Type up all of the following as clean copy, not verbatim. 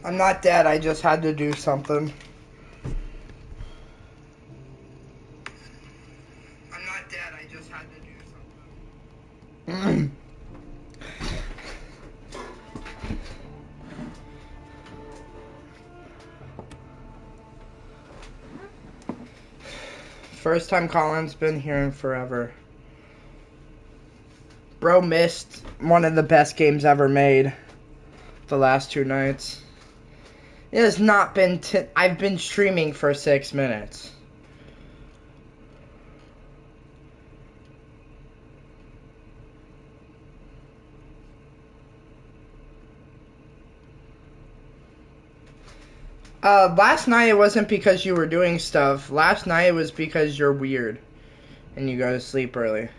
I'm not dead, I just had to do something. I'm not dead, I just had to do something. First time Colin's been here in forever. Bro missed one of the best games ever made the last 2 nights. It has not been... I've been streaming for 6 minutes. Last night it wasn't because you were doing stuff. Last night it was because you're weird. And you go to sleep early.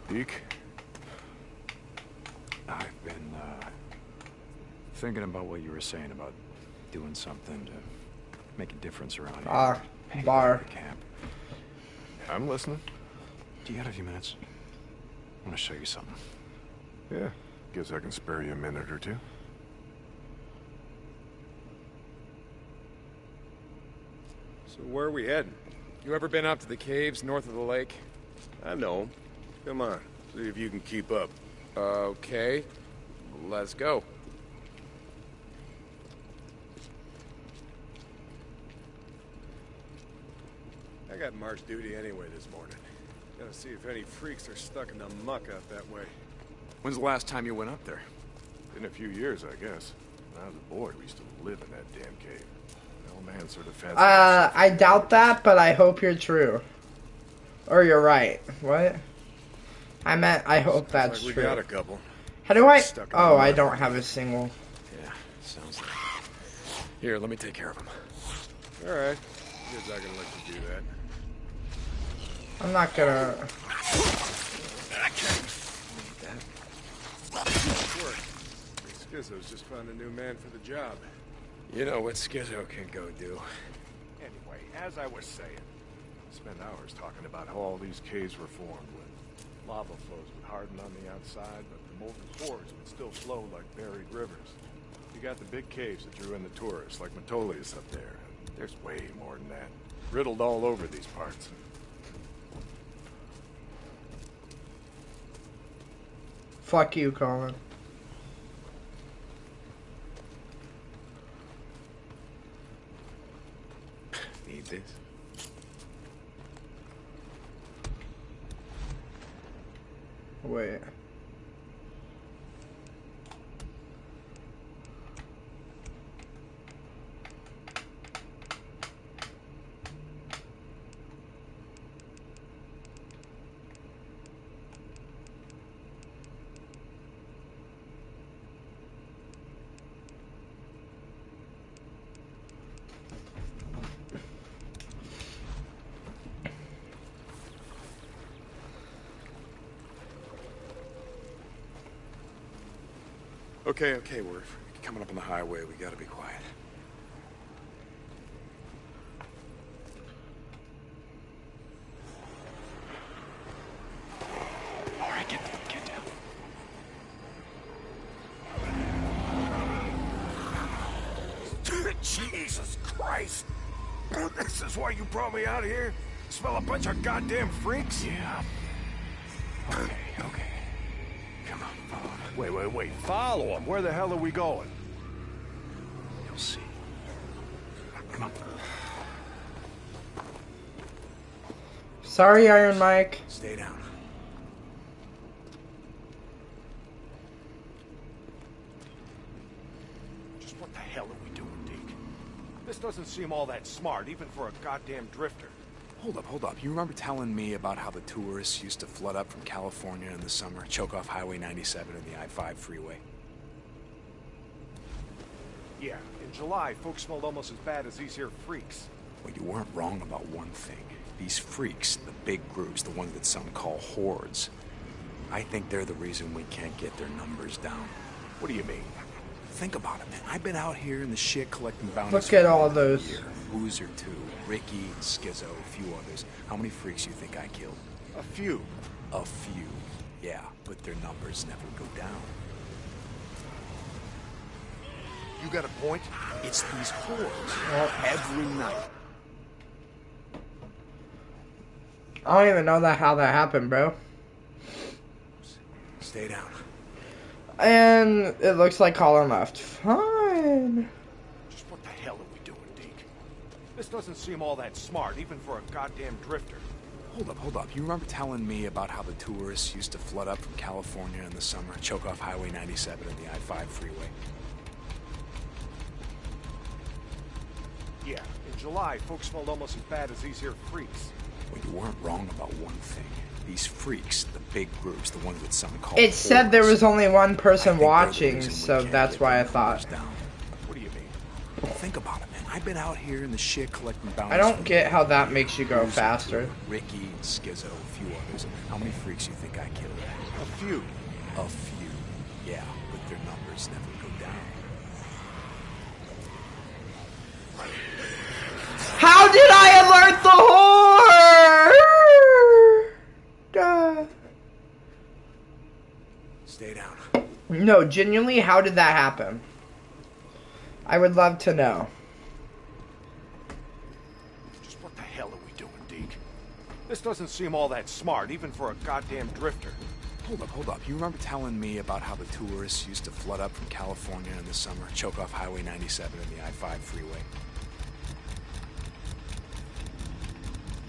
Deke? I've been, thinking about what you were saying about doing something to make a difference around here. Bar. Camp. I'm listening. Do you got a few minutes? I want to show you something. Yeah, guess I can spare you a minute or two. So where are we heading? You ever been up to the caves north of the lake? I know. Come on, see if you can keep up. Okay, let's go. I got march duty anyway this morning. Gotta see if any freaks are stuck in the muck out that way. When's the last time you went up there? Been a few years, I guess. When I was a boy, we used to live in that damn cave. The old man sort of fancied himself. I doubt that, but I hope you're true. Or you're right. What? I meant, I hope that's like true. We got a couple. How do I... Stuck in the Oh, I mud. don't have a single. Yeah, sounds like... Here, let me take care of him. Alright. Guess I can let you do that. I'm not gonna... Work. Schizo's just found a new man for the job. You know what Schizo can go do. Anyway, as I was saying, spent hours talking about how all these caves were formed when lava flows would harden on the outside, but the molten cores would still flow like buried rivers. You got the big caves that drew in the tourists, like Metolius up there. And there's way more than that. Riddled all over these parts. Fuck you, Colin. Need this? Wait. Okay, we're coming up on the highway. We gotta be quiet. All right, get down. Jesus Christ! This is why you brought me out here? Smell a bunch of goddamn freaks? Yeah. Okay. Come on, follow me. Wait. Follow him. Where the hell are we going? You'll see. Come on. Sorry, Iron Mike. Stay down. Just what the hell are we doing, Deke? This doesn't seem all that smart, even for a goddamn drifter. Hold up. You remember telling me about how the tourists used to flood up from California in the summer, choke off Highway 97 and the I-5 freeway? Yeah, in July, folks smelled almost as bad as these here freaks. Well, you weren't wrong about one thing. These freaks, the big groups, the ones that some call hordes, I think they're the reason we can't get their numbers down. What do you mean? Think about it, man. I've been out here in the shit collecting bounties. Look for at all more than a those. year. Boozer 2, Ricky, Skizzo, a few others. How many freaks you think I killed? A few. A few. Yeah, but their numbers never go down. You got a point? It's these whores every night. I don't even know how that happened, bro. Stay down. And it looks like Colin left. Fine. Just what the hell are we doing, Deke? This doesn't seem all that smart, even for a goddamn drifter. Hold up. You remember telling me about how the tourists used to flood up from California in the summer, choke off Highway 97 and the I-5 freeway? Yeah, in July, folks smelled almost as bad as these here freaks. Well, you weren't wrong about one thing. These freaks, the big groups, the ones that some call It said there whores, was only one I person think they're the watching, reason we so can't that's get why I the thought. numbers down. What do you mean? Think about it, man. I've been out here in the shit collecting bounties. I don't for get more how than that a makes you year. go Boozer faster. 2, Ricky, Skizzo, a few others. How many freaks you think I killed? A few. A few. Yeah, but their numbers never go down. How did I alert the whore? Stay down. No, genuinely, how did that happen? I would love to know. Just what the hell are we doing, Deke? This doesn't seem all that smart, even for a goddamn drifter. Hold up. You remember telling me about how the tourists used to flood up from California in the summer, choke off Highway 97 and the I-5 freeway?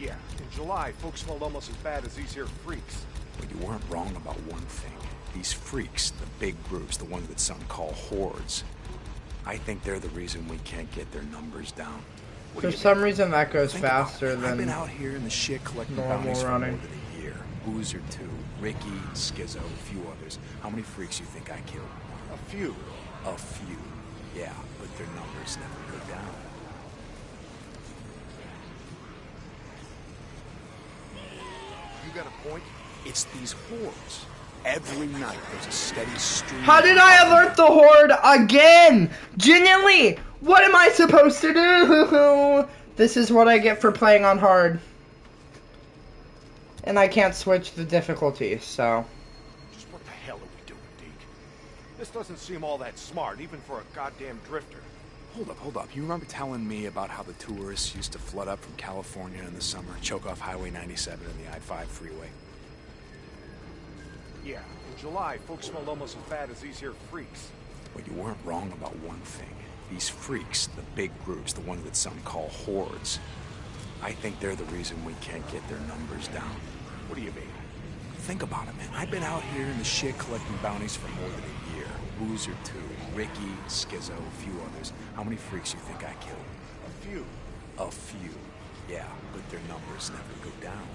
Yeah, in July, folks smelled almost as bad as these here freaks. But you weren't wrong about one thing. These freaks, the big groups, the ones that some call hordes, I think they're the reason we can't get their numbers down. What do For you some mean? reason, that goes Think about faster it. I've been than out here in the shit collecting normal bounties for running. more than a year. Boozer 2, Ricky, Skizzo, a few others. How many freaks you think I killed? A few. A few. Yeah, but their numbers never go down. You got a point? It's these whores. Every night there's a steady stream. How did I alert the horde again? Genuinely, what am I supposed to do? This is what I get for playing on hard. And I can't switch the difficulty, so. Just what the hell are we doing, Deke? This doesn't seem all that smart, even for a goddamn drifter. Hold up. You remember telling me about how the tourists used to flood up from California in the summer, choke off Highway 97 and the I-5 freeway? Yeah, in July, folks smelled almost as bad as these here freaks. But you weren't wrong about one thing. These freaks, the big groups, the ones that some call hordes, I think they're the reason we can't get their numbers down. What do you mean? Think about it, man. I've been out here in the shit collecting bounties for more than a year. Boozer 2, Ricky, Skizzo, a few others. How many freaks you think I killed? A few. A few. Yeah, but their numbers never go down.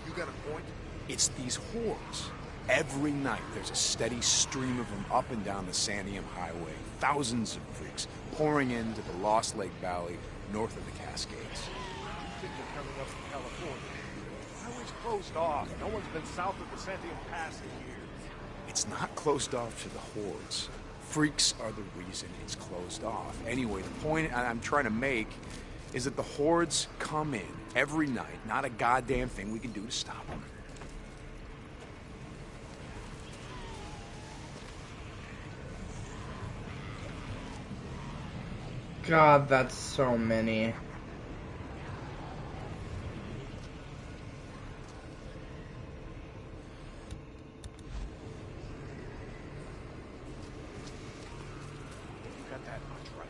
You got a point? It's these whores. Every night there's a steady stream of them up and down the Santiam Highway. Thousands of freaks pouring into the Lost Lake Valley north of the Cascades. You think they're coming up from California? Highway's closed off. No one's been south of the Santiam Pass in years. It's not closed off to the hordes. Freaks are the reason it's closed off. Anyway, the point I'm trying to make is that the hordes come in every night. Not a goddamn thing we can do to stop them. God, that's so many. Got that much right.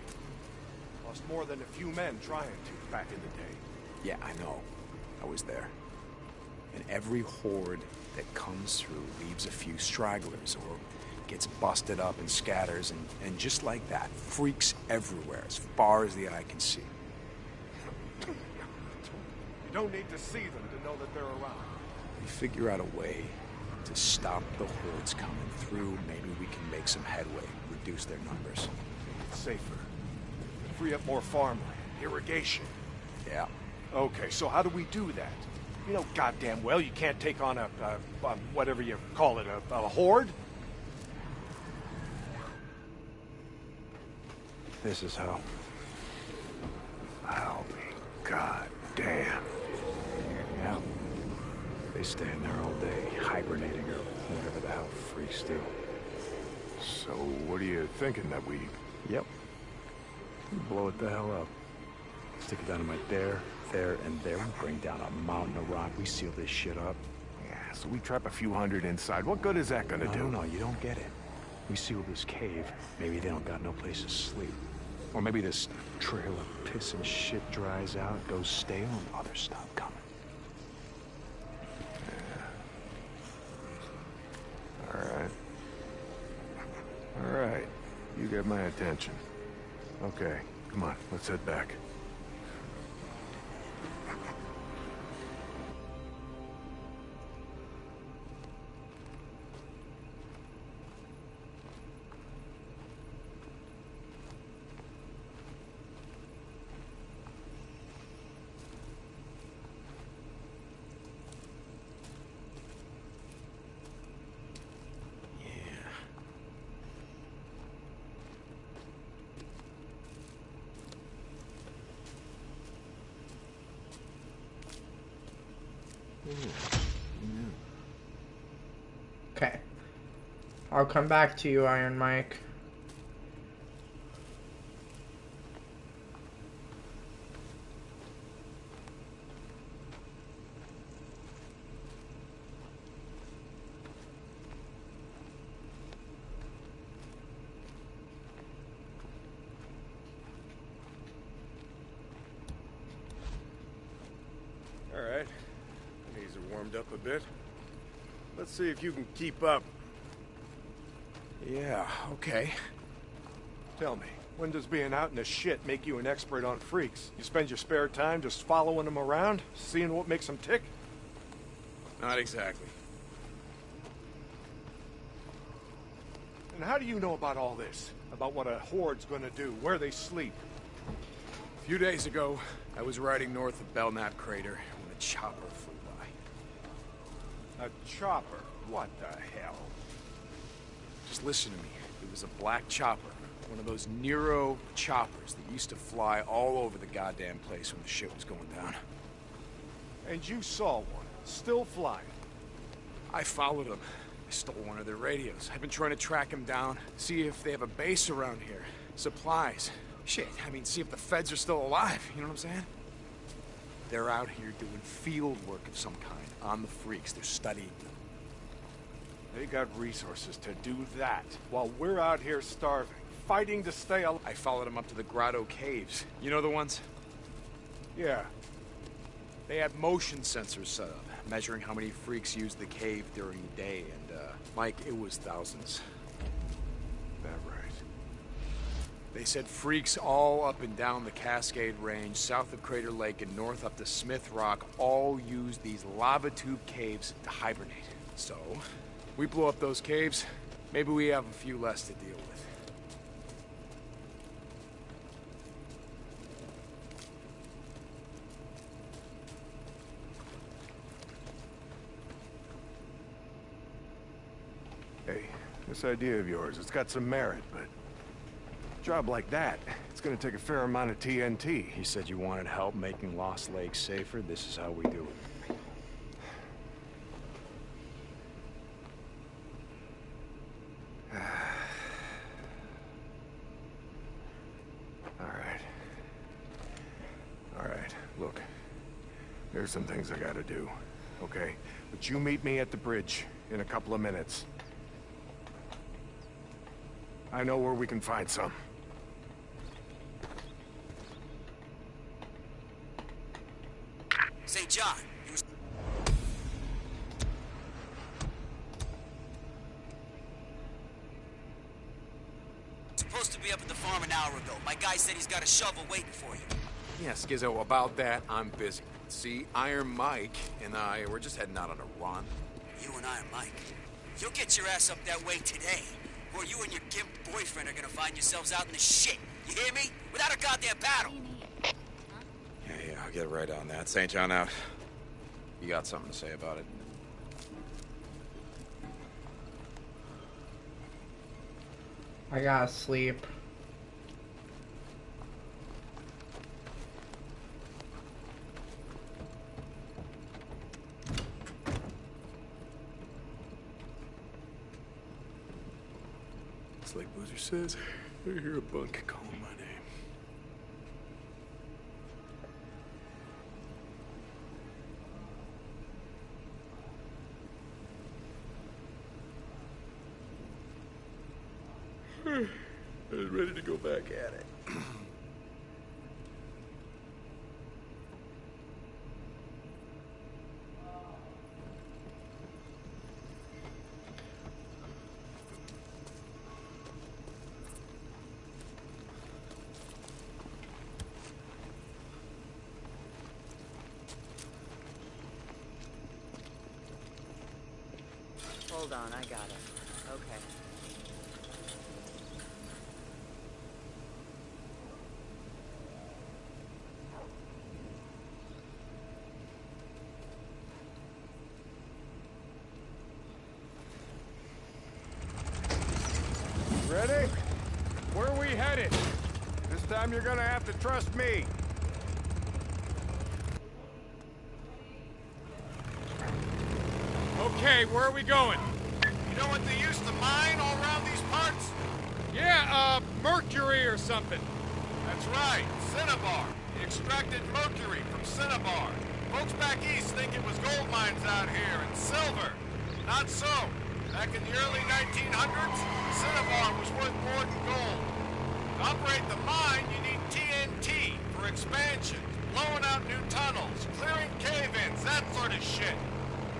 Lost more than a few men trying to back in the day. Yeah, I know. I was there. And every horde that comes through leaves a few stragglers or gets busted up and scatters, and just like that, freaks everywhere as far as the eye can see. You don't need to see them to know that they're around. We figure out a way to stop the hordes coming through. Maybe we can make some headway, reduce their numbers. It's safer. Free up more farmland, irrigation. Yeah. Okay, so how do we do that? You know goddamn well you can't take on a whatever you call it, a horde? This is how. I'll be goddamn. Yeah. They stay in there all day, hibernating or whatever the hell freaks do. So, what are you thinking that we... Yep. Blow it the hell up. Stick it dynamite there, and there. We bring down a mountain of rock. We seal this shit up. Yeah, so we trap a few hundred inside. What good is that gonna do? No, you don't get it. We seal this cave. Maybe they don't got no place to sleep. Or maybe this trail of piss and shit dries out, goes stale, and others stop coming. All right. You get my attention. Okay, come on, let's head back. Okay. I'll come back to you, Iron Mike. All right. Knees are warmed up a bit. Let's see if you can keep up. Yeah, okay. Tell me, when does being out in the shit make you an expert on freaks? You spend your spare time just following them around, seeing what makes them tick? Not exactly. And how do you know about all this? About what a horde's gonna do, where they sleep? A few days ago, I was riding north of Belknap Crater when a chopper flew by. A chopper? What the hell? Just listen to me. It was a black chopper. One of those Nero choppers that used to fly all over the goddamn place when the shit was going down. And you saw one, still flying. I followed them. I stole one of their radios. I've been trying to track them down, see if they have a base around here. Supplies. Shit, I mean, see if the feds are still alive, you know what I'm saying? They're out here doing field work of some kind, on the freaks. They're studying them. They got resources to do that, while we're out here starving, fighting to stay alive. I followed them up to the Grotto Caves. You know the ones? Yeah. They had motion sensors set up, measuring how many freaks used the cave during the day, and, Mike, it was thousands. That right. They said freaks all up and down the Cascade Range, south of Crater Lake and north up to Smith Rock, all used these lava tube caves to hibernate. So, we blow up those caves, maybe we have a few less to deal with. Hey, this idea of yours, it's got some merit, but a job like that, it's gonna take a fair amount of TNT. He said you wanted help making Lost Lake safer. This is how we do it. All right, look. There's some things I gotta do, okay? But you meet me at the bridge in a couple of minutes. I know where we can find some. St. John, you was... supposed to be up at the farm an hour ago. My guy said he's got a shovel waiting for you. Yeah, Skizzo, about that, I'm busy. See, Iron Mike and I, we're just heading out on a run. You and Iron Mike, you'll get your ass up that way today, or you and your gimp boyfriend are gonna find yourselves out in the shit. You hear me? Without a goddamn paddle. Yeah, I'll get right on that. St. John out. You got something to say about it? I gotta sleep. It's like Boozer says, I hear a bunk calling my name. I was ready to go back at it. Hold on, I got it. Okay. Ready? Where are we headed? This time you're gonna have to trust me. Okay, where are we going? You know what they used to mine all around these parts? Yeah, mercury or something. That's right, Cinnabar. He extracted mercury from Cinnabar. Folks back east think it was gold mines out here and silver. Not so. Back in the early 1900s, Cinnabar was worth more than gold. To operate the mine, you need TNT for expansion, blowing out new tunnels, clearing cave-ins, that sort of shit.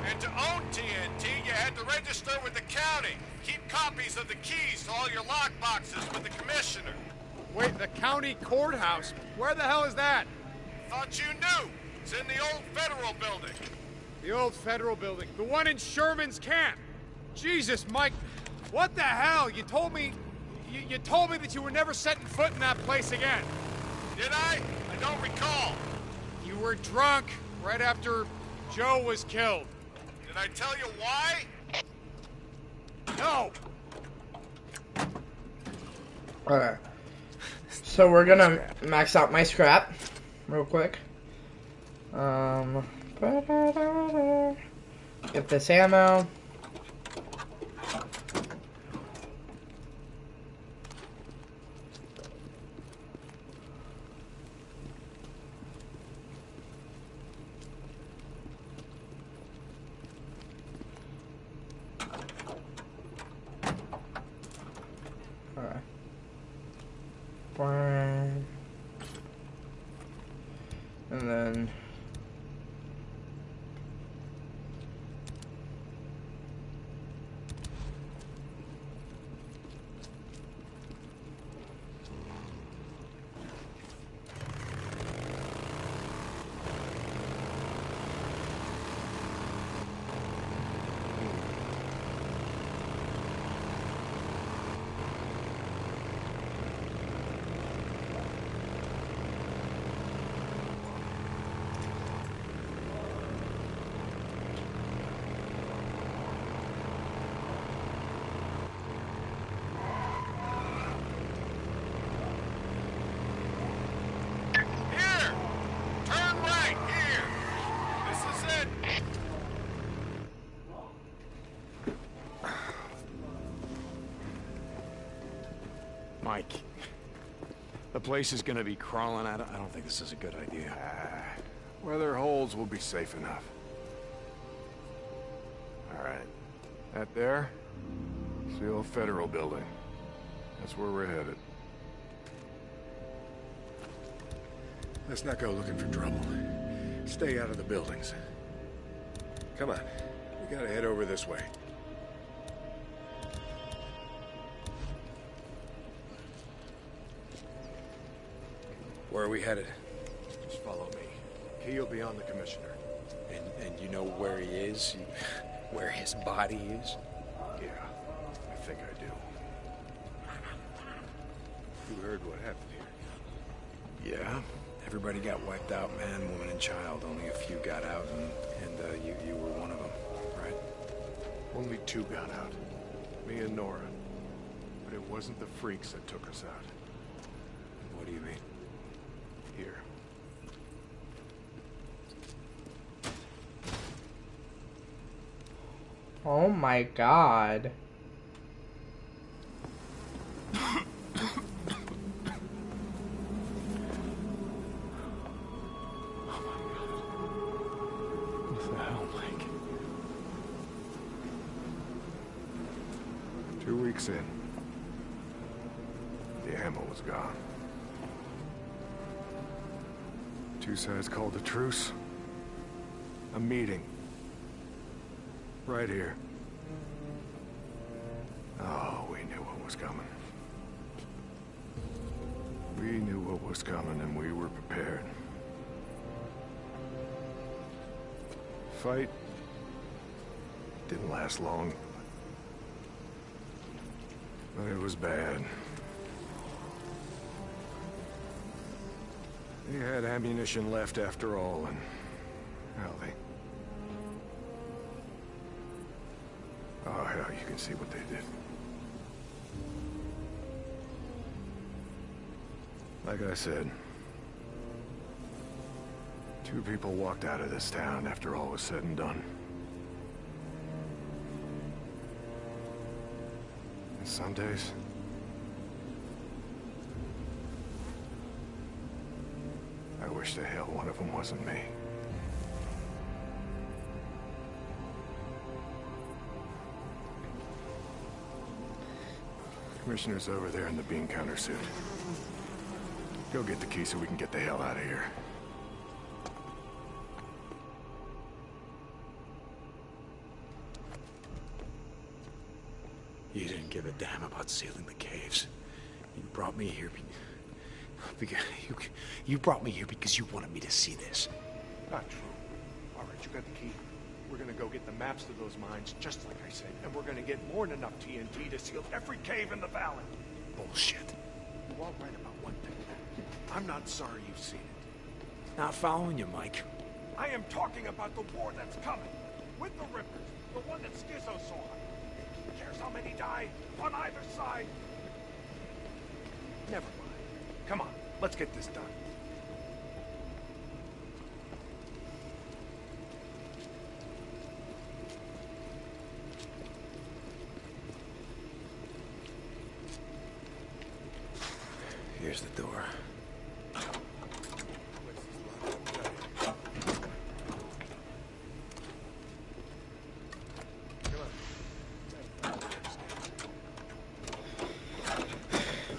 And to own TNT, you had to register with the county. Keep copies of the keys to all your lock boxes with the commissioner. Wait, the county courthouse? Where the hell is that? Thought you knew. It's in the old federal building. The old federal building. The one in Sherman's camp. Jesus, Mike. What the hell? You told me... You told me that you were never setting foot in that place again. Did I? I don't recall. You were drunk right after Joe was killed. Did I tell you why? No! Okay. So we're gonna max out my scrap real quick. Get this ammo. And then Here! Turn right, here! This is it! Mike, the place is gonna be crawling out. I don't think this is a good idea. Where there are holes, we'll be safe enough. All right. That there? It's the old federal building. That's where we're headed. Let's not go looking for trouble. Stay out of the buildings. Come on. We gotta head over this way. Where are we headed? Just follow me. He'll be on the commissioner. And you know where he is? Where his body is? Yeah, I think I do. You heard what happened here. Yeah. Everybody got wiped out, man, woman, and child. Only a few got out, and you were one of them, right? Only 2 got out. Me and Nora. But it wasn't the freaks that took us out. What do you mean? Here. oh my god. 2 weeks in. The ammo was gone. Two sides called a truce. A meeting. Right here. Oh, we knew what was coming. We knew what was coming and we were prepared. Fight didn't last long. But it was bad. They had ammunition left after all, and hell, oh hell, you can see what they did. Like I said, 2 people walked out of this town after all was said and done. And some days, I wish the hell one of them wasn't me. Commissioner's over there in the bean counter suit. Go get the key so we can get the hell out of here. You didn't give a damn about sealing the caves. You brought me here because you brought me here because you wanted me to see this. Not true. All right, you got the key. We're gonna go get the maps to those mines, just like I said, and we're gonna get more than enough TNT to seal every cave in the valley. Bullshit. You are right about one thing. I'm not sorry you've seen it. Not following you, Mike. I am talking about the war that's coming. With the Rippers. The one that Skizzo saw. Who cares how many die on either side? Never mind. Come on, let's get this done. Here's the door.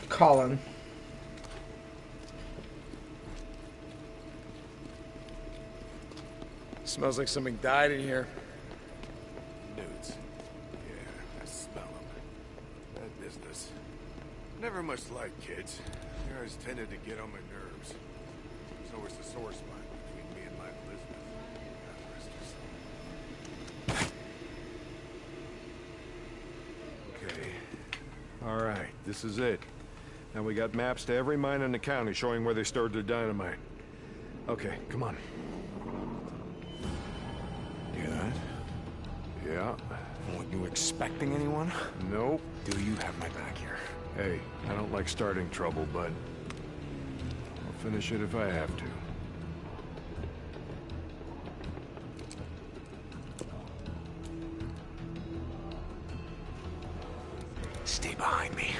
Colin. Smells like something died in here. Nudes. Yeah, I smell them. That business. Never much like kids. They always tended to get on my nerves. So was the sore spot between me and my Elizabeth. God rest her soul. Okay. All right, this is it. Now we got maps to every mine in the county showing where they stored their dynamite. Okay, come on. Good. Yeah. Weren't you expecting anyone? Nope. Do you have my back here? Hey, I don't like starting trouble, but I'll finish it if I have to. Stay behind me.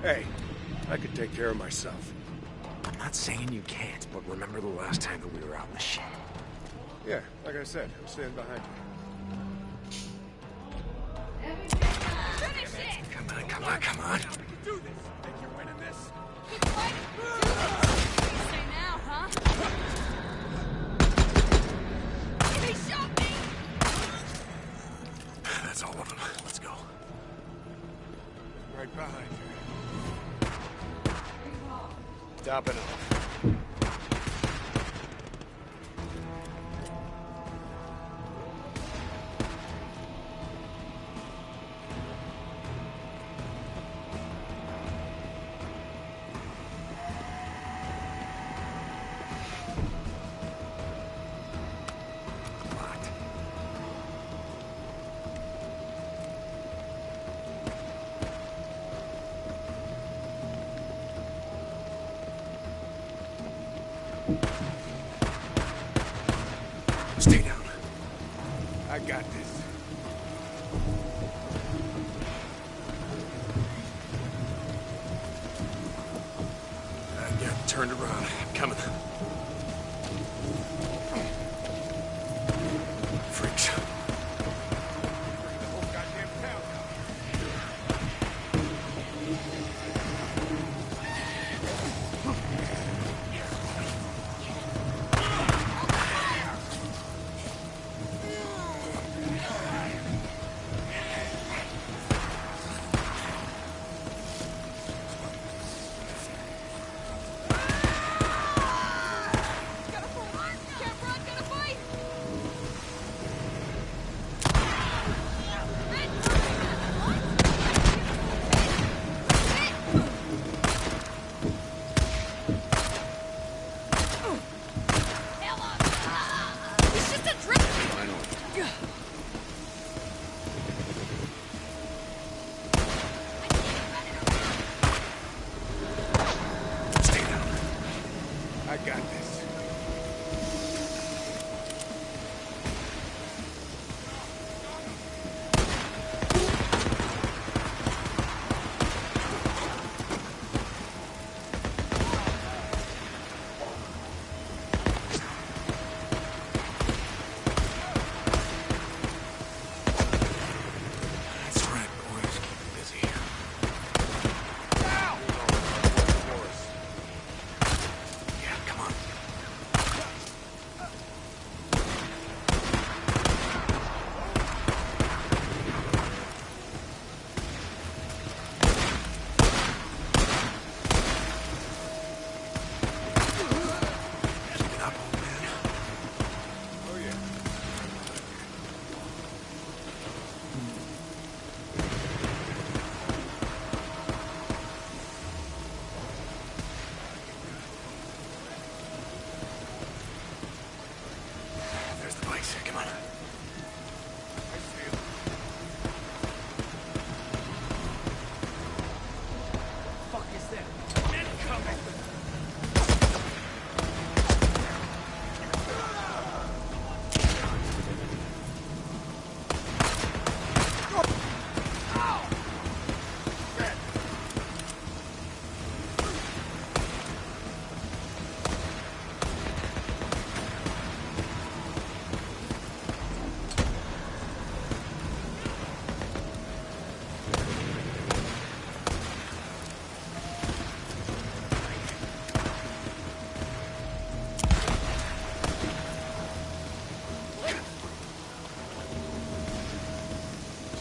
Hey, I could take care of myself. I'm not saying you can't, but remember the last time that we were out in the shit. Yeah, like I said, I'm staying behind you. Come on, come on, come on. Do this! Think you're winning this? Say now, huh? He shot me! That's all of them. Let's go. Right behind you. Stopping it. Locked. Stay down. I got this. Yeah, turned around. I'm coming. Freaks. The whole goddamn town down here.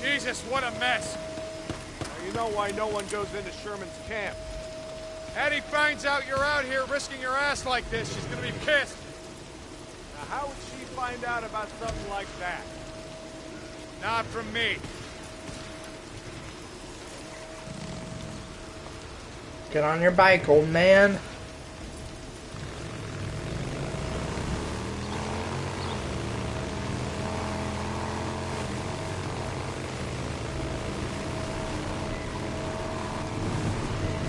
Jesus, what a mess. Now you know why no one goes into Sherman's camp. Eddie finds out you're out here risking your ass like this, she's gonna be pissed. Now how would she find out about something like that? Not from me. Get on your bike, old man.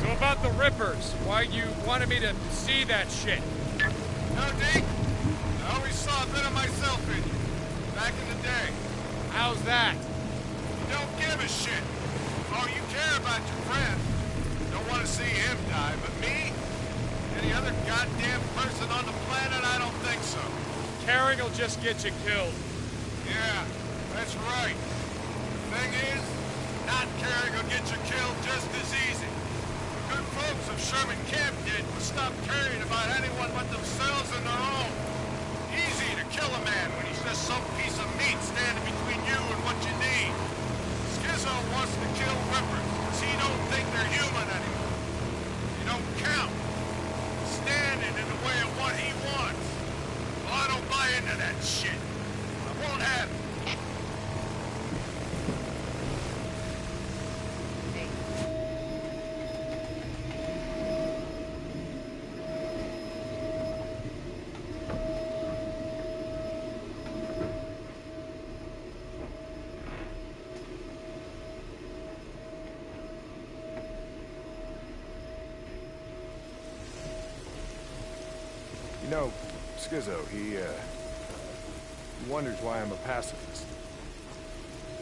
So about the Rippers, why you wanted me to see that shit? No, Deke. I always saw a bit of myself in you. Back in the day. How's that? You don't give a shit. Oh, you care about your friend. Don't want to see him die, but me? Any other goddamn person on the planet? I don't think so. Caring will just get you killed. Yeah, that's right. The thing is, not caring will get you killed just as easy. The good folks of Sherman Camp did was stop caring about anyone but themselves and their own. Easy to kill a man when he's just some piece of meat standing between you and what you need. Skizzo wants to kill Rippers because he don't think they're human anymore. They don't count. Standing in the way of what he wants. Well, I don't buy into that shit. I won't have it. You know, Skizzo, he wonders why I'm a pacifist.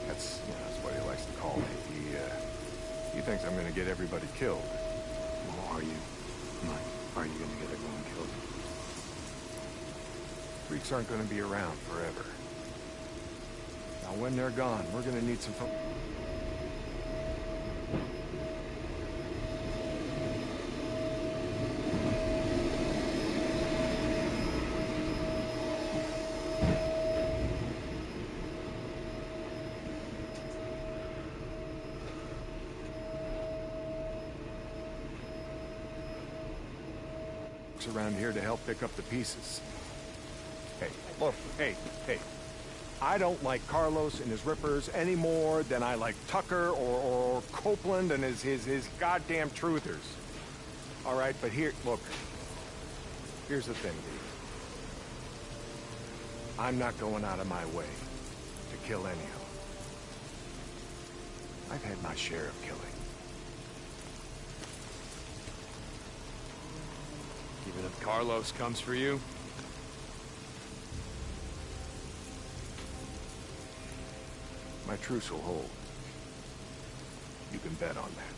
That's what he likes to call me. He thinks I'm gonna get everybody killed. Well, are you? Mike, are you gonna get everyone killed? Freaks aren't gonna be around forever. Now, when they're gone, we're gonna need some fun. Around here to help pick up the pieces. Hey, look, hey. I don't like Carlos and his Rippers any more than I like Tucker or Copeland and his goddamn truthers. All right, but here's the thing, dude. I'm not going out of my way to kill any of them. I've had my share of killing. Even if Carlos comes for you? My truce will hold. You can bet on that.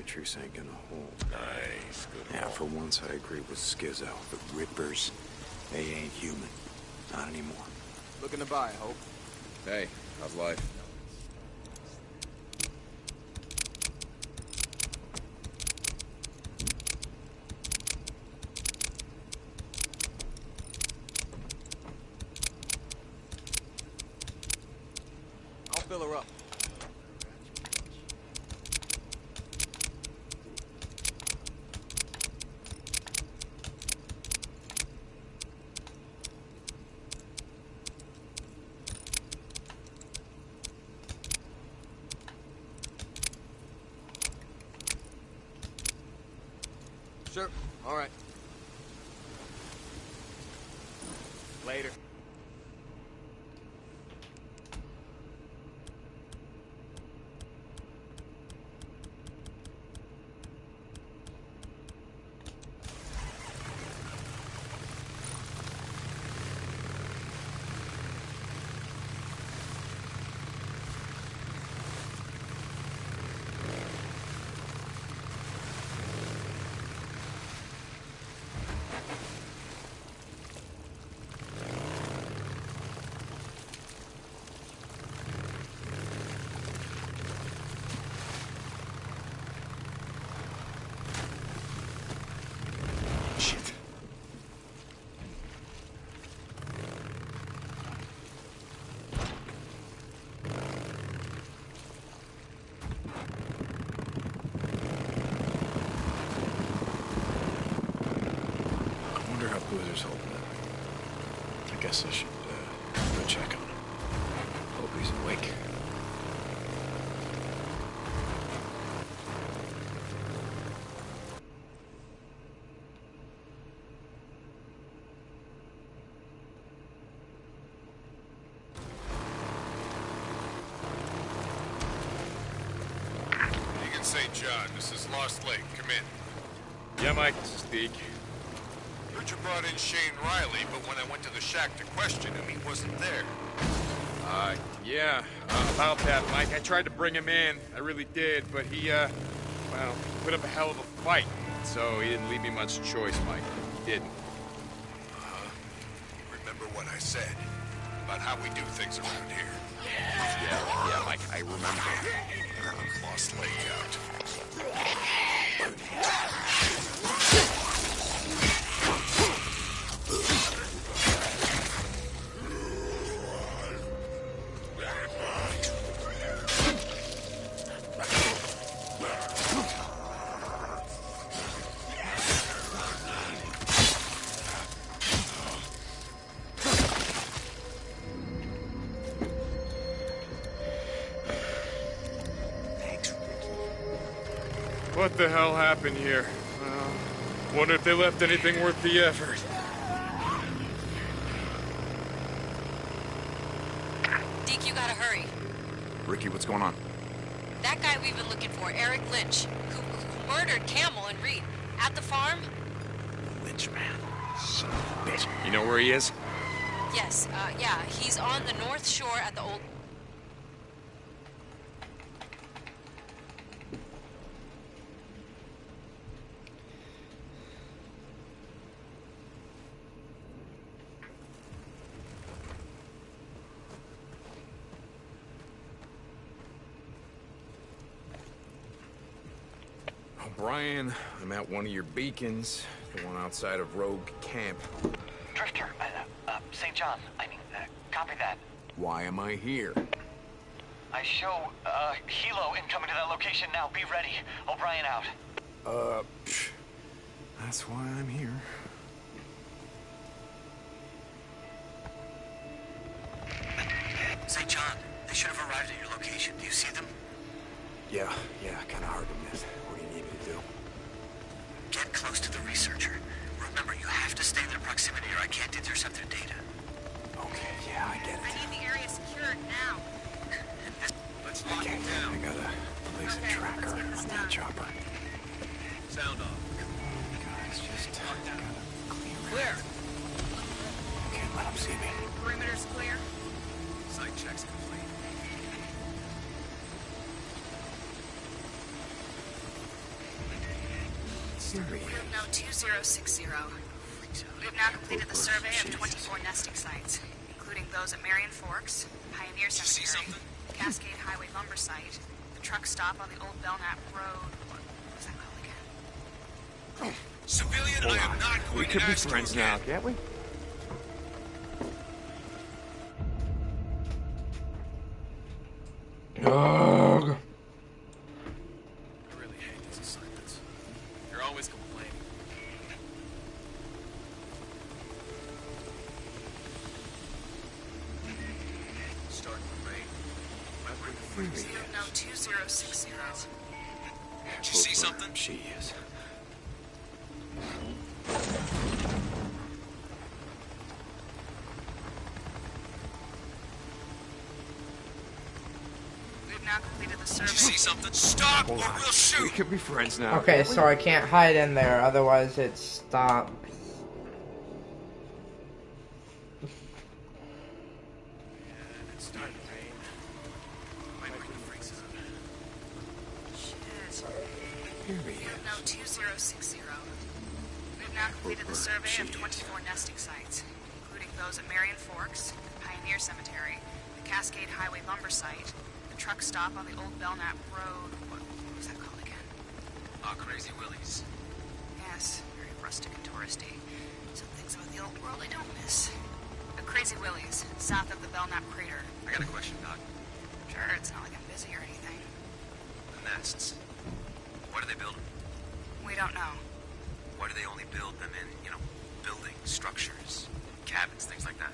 Trace ain't gonna hold. Nice. Good Yeah, haul. for once I agree with Skizzo. The Rippers, they ain't human. Not anymore. Looking to buy, Hope. Hey, how's life? I'll fill her up. Sure. All right. Later. Shit. I wonder how Boozer's holding up. I guess I should go check on him. Hope he's awake. Deacon St. John, this is Lost Lake. Come in. Yeah, Mike, this is Deke. Heard you brought in Shane Riley, but when I went to the shack to question him, he wasn't there. Yeah, about that, Mike. I tried to bring him in. I really did, but he, well, put up a hell of a fight. So he didn't leave me much choice, Mike. He didn't. Remember what I said about how we do things around here? Yeah, Mike, I remember. Lost Lake out. What the hell happened here? Wonder if they left anything worth the effort. Deke, you gotta hurry. Ricky, what's going on? That guy we've been looking for, Eric Lynch, who murdered Camel and Reed at the farm. Lynch man. Son of a bitch. You know where he is? Yes, yeah, he's on the North Shore at the old... Brian, I'm at one of your beacons, the one outside of Rogue Camp. Drifter, St. John, copy that. Why am I here? I show, Hilo incoming to that location now. Be ready. O'Brien out. That's why I'm here. St. John, they should have arrived at your location. Do you see them? Yeah, kinda hard to miss. What do you need me to do? Get close to the researcher. Remember, you have to stay in their proximity or I can't intercept their data. Okay, yeah, I get it. I need the area secured now. Let's lock Okay, it down. I gotta place a tracker let's get this on done. that chopper. Sound off. Guys, just gotta clear it. Clear. Can't let them see me. Perimeter's clear. Site checks complete. Field note 2060. We have now completed the survey of 24 nesting sites, including those at Marion Forks, Pioneer Cemetery, Cascade Highway Lumber Site, the truck stop on the old Belknap Road. What was that called again? Civilian, I am not We going could to be ask you friends again. now, can't we? Ugh. I really hate these assignments. You're always complaining. Starting to rain. Field note 2060. Did you see something? She is. We have now completed the survey. Did you see something? Stop or we'll We shoot! could be friends now. Okay, can't we? so I can't hide in there, otherwise it stops. It's starting to rain. Might bring the freaks out. Shit. Here we Field is. note 2060. We have now completed the survey of 24 nesting sites, including those at Marion Forks, Pioneer Cemetery, the Cascade Highway Lumber Site, the truck stop on the old Belknap Road. What was that called again? Crazy Willie's. Yes, very rustic and touristy. Some things about the old world I don't miss. The Crazy Willie's, south of the Belknap Crater. I got a question, Doc. Sure, it's not like I'm busy or anything. The nests. What are they building? We don't know. Why do they only build them in, buildings, structures, cabins, things like that?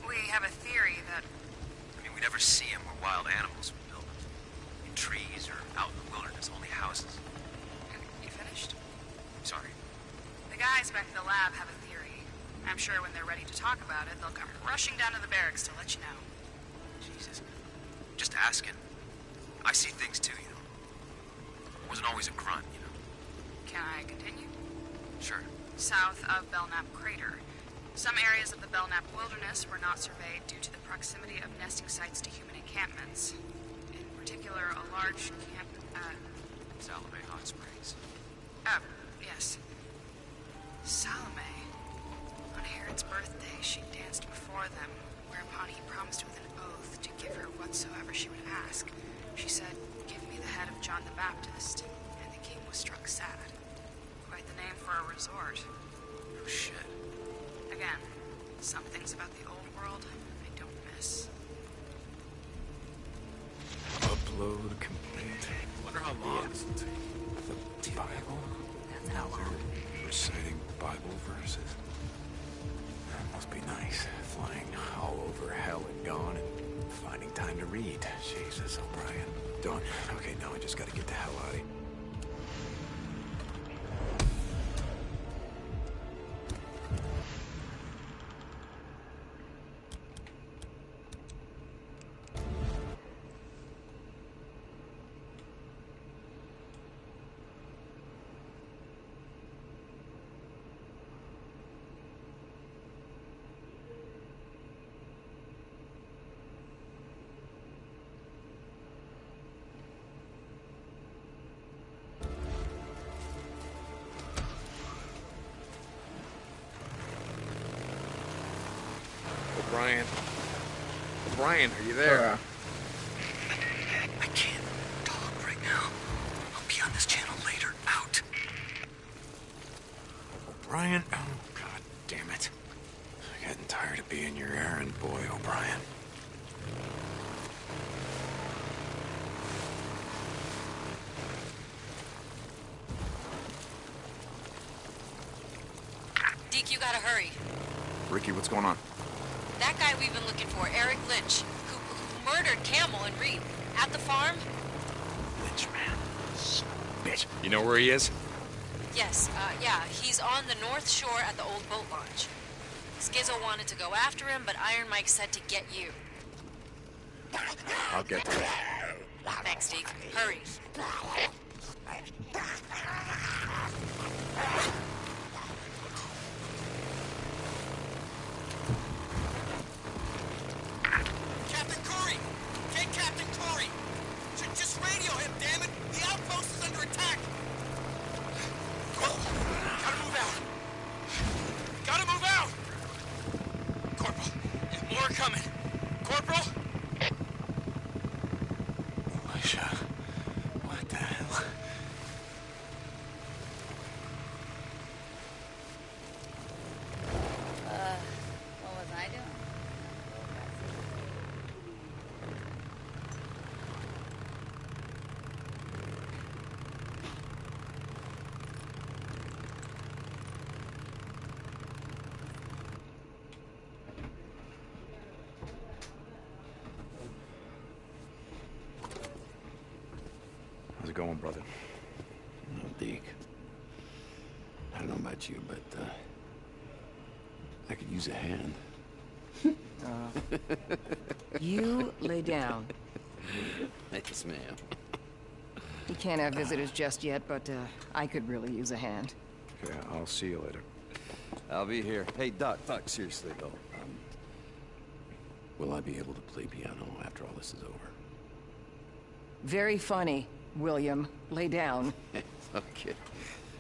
We have a theory that I mean, we never see them where wild animals would build them. In trees or out in the wilderness, only houses. You finished? Sorry. The guys back at the lab have a theory. I'm sure when they're ready to talk about it, they'll come rushing down to the barracks to let you know. Jesus. Just asking. I see things too, Wasn't always a grunt, Can I continue? Sure. South of Belknap Crater. Some areas of the Belknap Wilderness were not surveyed due to the proximity of nesting sites to human encampments. In particular, a large camp at... Salome Hot Springs. Yes. Salome. On Herod's birthday, she danced before them, whereupon he promised with an oath to give her whatsoever she would ask. She said, "Give me the head of John the Baptist," and the king was struck sad. Quite the name for a resort. Oh, shit. Again, some things about the old world I don't miss. Upload complete. Wonder how long this will take. The Bible? That's how long. Reciting Bible verses. That must be nice. Flying all over hell and gone and finding time to read. Jesus, O'Brien. Done. Okay, now I just gotta get the hell out of here. O'Brien. O'Brien, are you there? I can't talk right now. I'll be on this channel later. Out. O'Brien? Oh, god damn it. I'm getting tired of being your errand boy, O'Brien. Deke, you gotta hurry. Ricky, what's going on? That guy we've been looking for, Eric Lynch, who murdered Camel and Reed at the farm. Lynch, man. Bitch. You know where he is? Yes, yeah, he's on the north shore at the old boat launch. Skizzo wanted to go after him, but Iron Mike said to get you. I'll get to it. Thanks, Deke. Hurry. Captain Corey! Get Captain Corey! Just radio him, damn it! The outpost is under attack! going, brother? No, Deke. I don't know about you, but I could use a hand. You lay down. Yes, ma'am. He can't have visitors just yet, but I could really use a hand. Yeah, I'll see you later. I'll be here. Hey, Doc, seriously though. Will I be able to play piano after all this is over? Very funny, William. Lay down. Okay.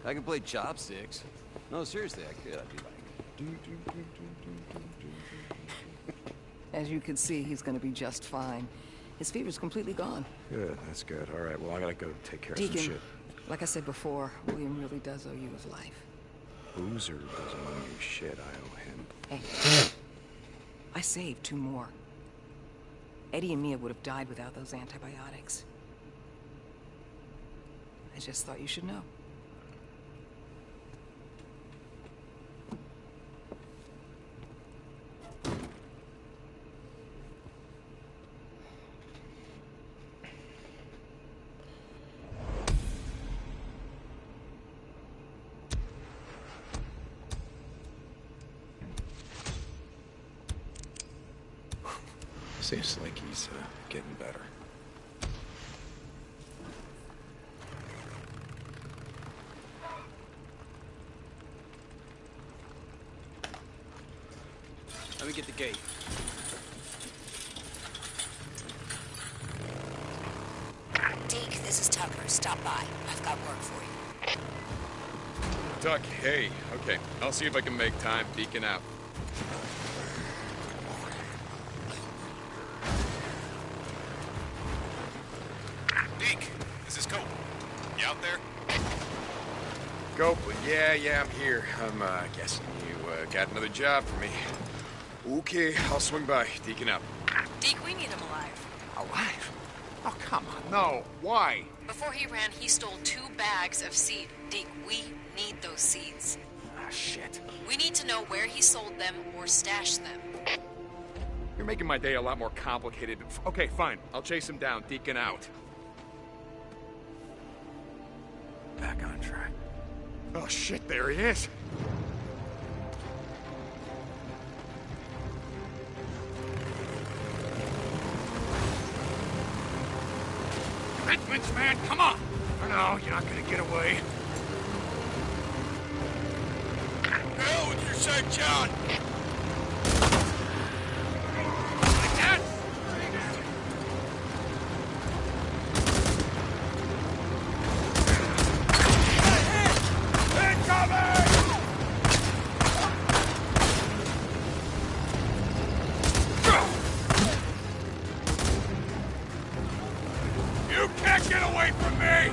I can play chopsticks. No, seriously, I could. I'd be like... As you can see, he's gonna be just fine. His fever's completely gone. Good, that's good. All right, well, I gotta go take care of Deacon, some shit. like I said before, William really does owe you his life. Boozer doesn't owe me shit. I owe him. Hey, I saved 2 more. Eddie and Mia would have died without those antibiotics. I just thought you should know. Seems like he's getting better. Let me get the gate. Deke, this is Tucker. Stop by. I've got work for you. Duck, hey. Okay, I'll see if I can make time. Deacon out. Deke, this is Cope. You out there? Copeland, yeah, I'm here. I'm guessing you got another job for me. Okay, I'll swing by. Deacon out. Deke, we need him alive. Alive? Oh, come on. No. Why? Before he ran, he stole 2 bags of seed. Deke, we need those seeds. Ah, shit. We need to know where he sold them or stashed them. You're making my day a lot more complicated. Okay, fine. I'll chase him down. Deacon out. Back on track. Oh, shit, there he is. Lynch, man, come on! No, you're not gonna get away. Hell with your St. John! Like that? You can't get away from me!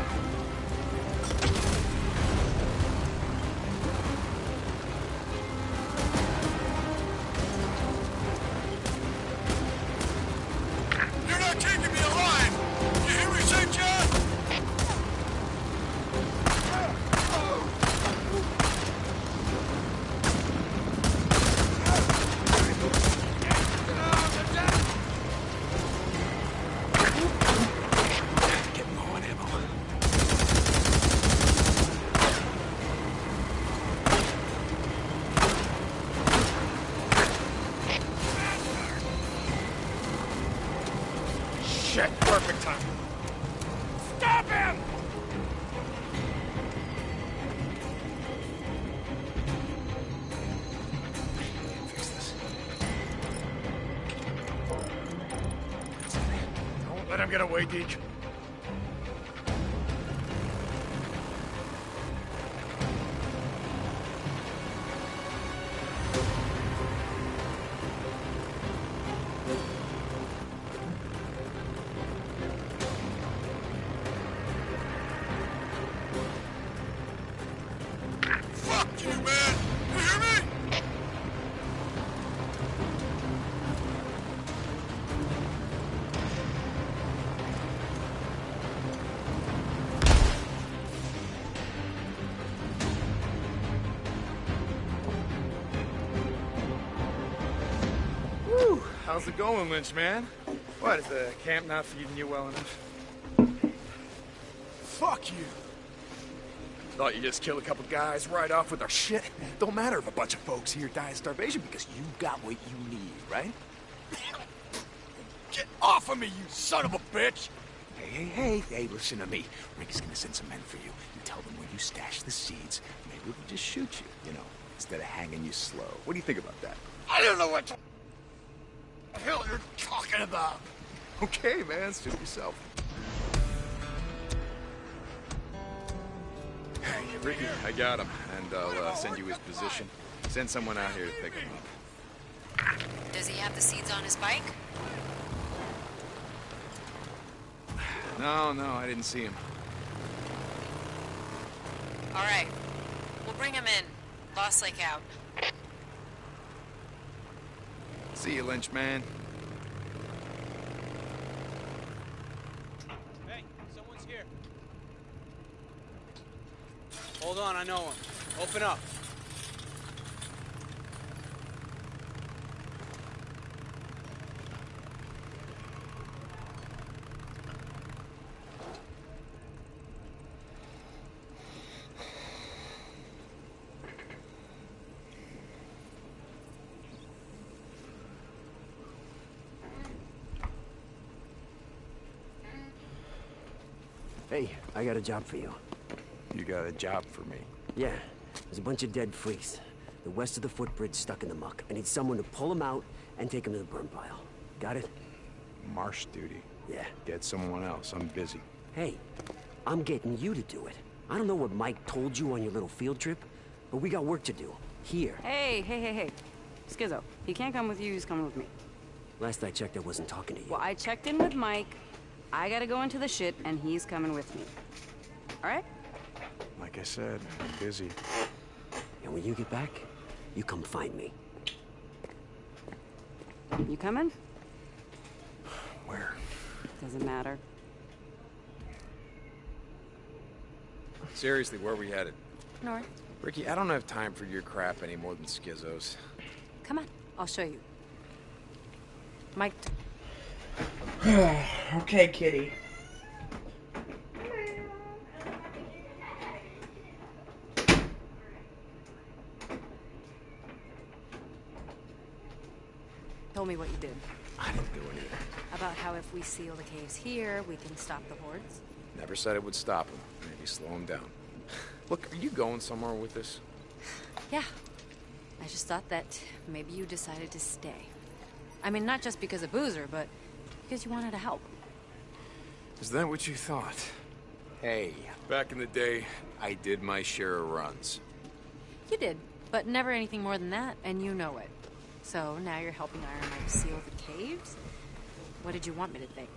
You're not taking me alive! You hear me, St. John? Shit, perfect time. Stop him! Fix this. Don't let him get away, Deke. Fuck you, man! You hear me? Whew, how's it going, Lynch, man? What, is the camp not feeding you well enough? Fuck you. Thought you just kill a couple guys right off with our shit. Don't matter if a bunch of folks here die of starvation because you got what you need, right? Get off of me, you son of a bitch! Hey, listen to me. Rick's gonna send some men for you. You tell them where you stash the seeds. Maybe we'll just shoot you, instead of hanging you slow. What do you think about that? I don't know what the hell you're talking about. Okay, man, suit yourself. Hey, Ricky, I got him, and I'll send you his position. Send someone out here to pick him up. Does he have the seeds on his bike? No, I didn't see him. All right. We'll bring him in. Lost Lake out. See you, Lynch man. Hey, someone's here. Hold on, I know him. Open up. Hey, I got a job for you. You got a job for me? Yeah, there's a bunch of dead freaks. The west of the footbridge stuck in the muck. I need someone to pull them out and take them to the burn pile. Got it? Marsh duty. Yeah. Get someone else. I'm busy. Hey, I'm getting you to do it. I don't know what Mike told you on your little field trip, but we got work to do. Here. Hey. Skizzo, he can't come with you, he's coming with me. Last I checked, I wasn't talking to you. Well, I checked in with Mike. I gotta go into the shit, and he's coming with me. All right? Like I said, I'm busy. And when you get back, you come find me. You coming? Where? Doesn't matter. Seriously, where are we headed? North. Ricky, I don't have time for your crap any more than Skizzo's. Come on, I'll show you. Mike. Okay, kitty. Told me what you did. I didn't do anything. About how if we seal the caves here, we can stop the hordes. Never said it would stop him. Maybe slow him down. Look, are you going somewhere with this? Yeah. I just thought that maybe you decided to stay. I mean, not just because of Boozer, but because you wanted to help. Is that what you thought? Hey, back in the day, I did my share of runs. You did, but never anything more than that, and you know it. So now you're helping Iron Mike seal the caves? What did you want me to think?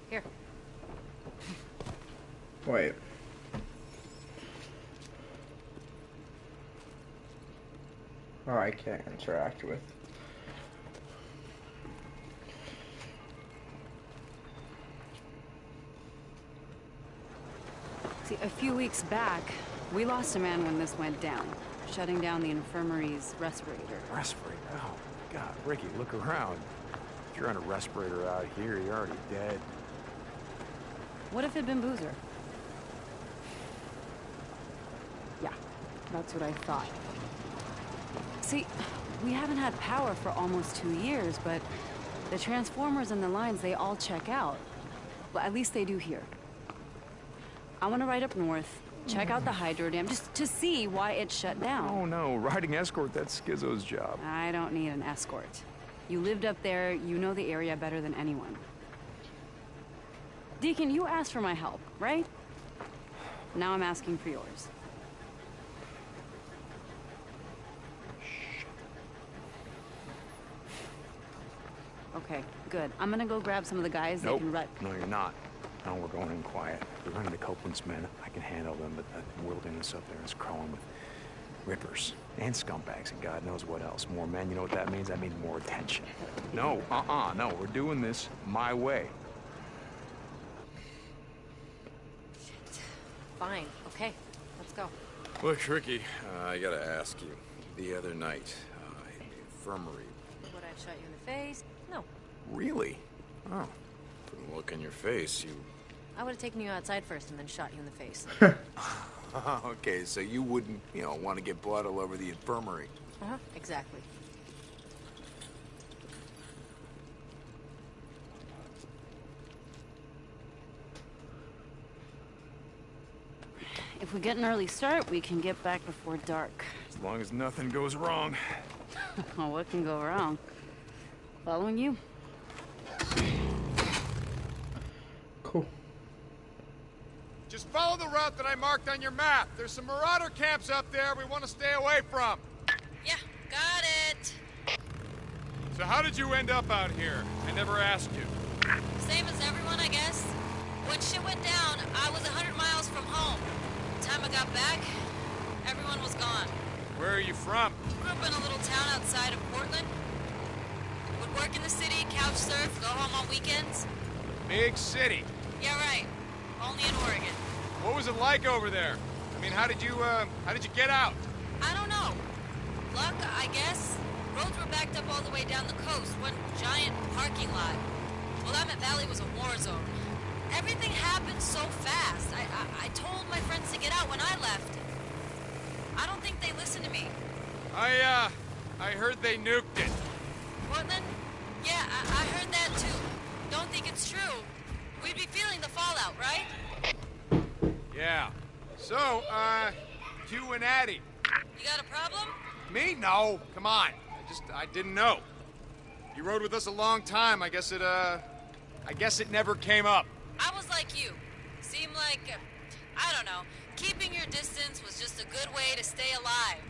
Here. Wait. Oh, I can't interact with. See, a few weeks back, we lost a man when this went down, shutting down the infirmary's respirator. Respirator? Oh, my God. Ricky, look around. If you're on a respirator out here, you're already dead. What if it'd been Boozer? Yeah, that's what I thought. See, we haven't had power for almost 2 years, but the transformers and the lines, they all check out. Well, at least they do here. I want to ride up north, check out the hydro dam, just to see why it shut down. Oh, no. Riding escort, that's Skizzo's job. I don't need an escort. You lived up there, you know the area better than anyone. Deacon, you asked for my help, right? Now I'm asking for yours. Okay, good. I'm gonna go grab some of the guys that Nope. can run. No, you're not. No, we're going in quiet. We're running to Copeland's men. I can handle them, but the wilderness up there is crawling with rippers and scumbags and God knows what else. More men, you know what that means? That means more attention. No, no, we're doing this my way. Fine. Okay. Let's go. Look, Ricky, I gotta ask you. The other night, in the infirmary. Would I have shot you in the face? No. Really? Oh. From the look in your face, you... I would have taken you outside first and then shot you in the face. Okay, so you wouldn't, want to get blood all over the infirmary. Uh-huh. Exactly. If we get an early start, we can get back before dark. As long as nothing goes wrong. Oh, what can go wrong? Following you? Cool. Just follow the route that I marked on your map. There's some marauder camps up there we want to stay away from. Yeah, got it. So how did you end up out here? I never asked you. Same as everyone, I guess. When shit went down, I was 100 miles from home. The time I got back, everyone was gone. Where are you from? Grew up in a little town outside of Portland. Would work in the city, couch surf, go home on weekends. Big city. Yeah, right. Only in Oregon. What was it like over there? I mean, how did you get out? I don't know. Luck, I guess. Roads were backed up all the way down the coast. One giant parking lot. Willamette Valley was a war zone. Everything happened so fast. I told my friends to get out when I left. I don't think they listened to me. I heard they nuked it. Portland? Yeah, I heard that too. Don't think it's true. We'd be feeling the fallout, right? Yeah. So, you and Addie. You got a problem? Me? No. Come on. I didn't know. You rode with us a long time. I guess it never came up. I was like you. Seemed like, I don't know, keeping your distance was just a good way to stay alive.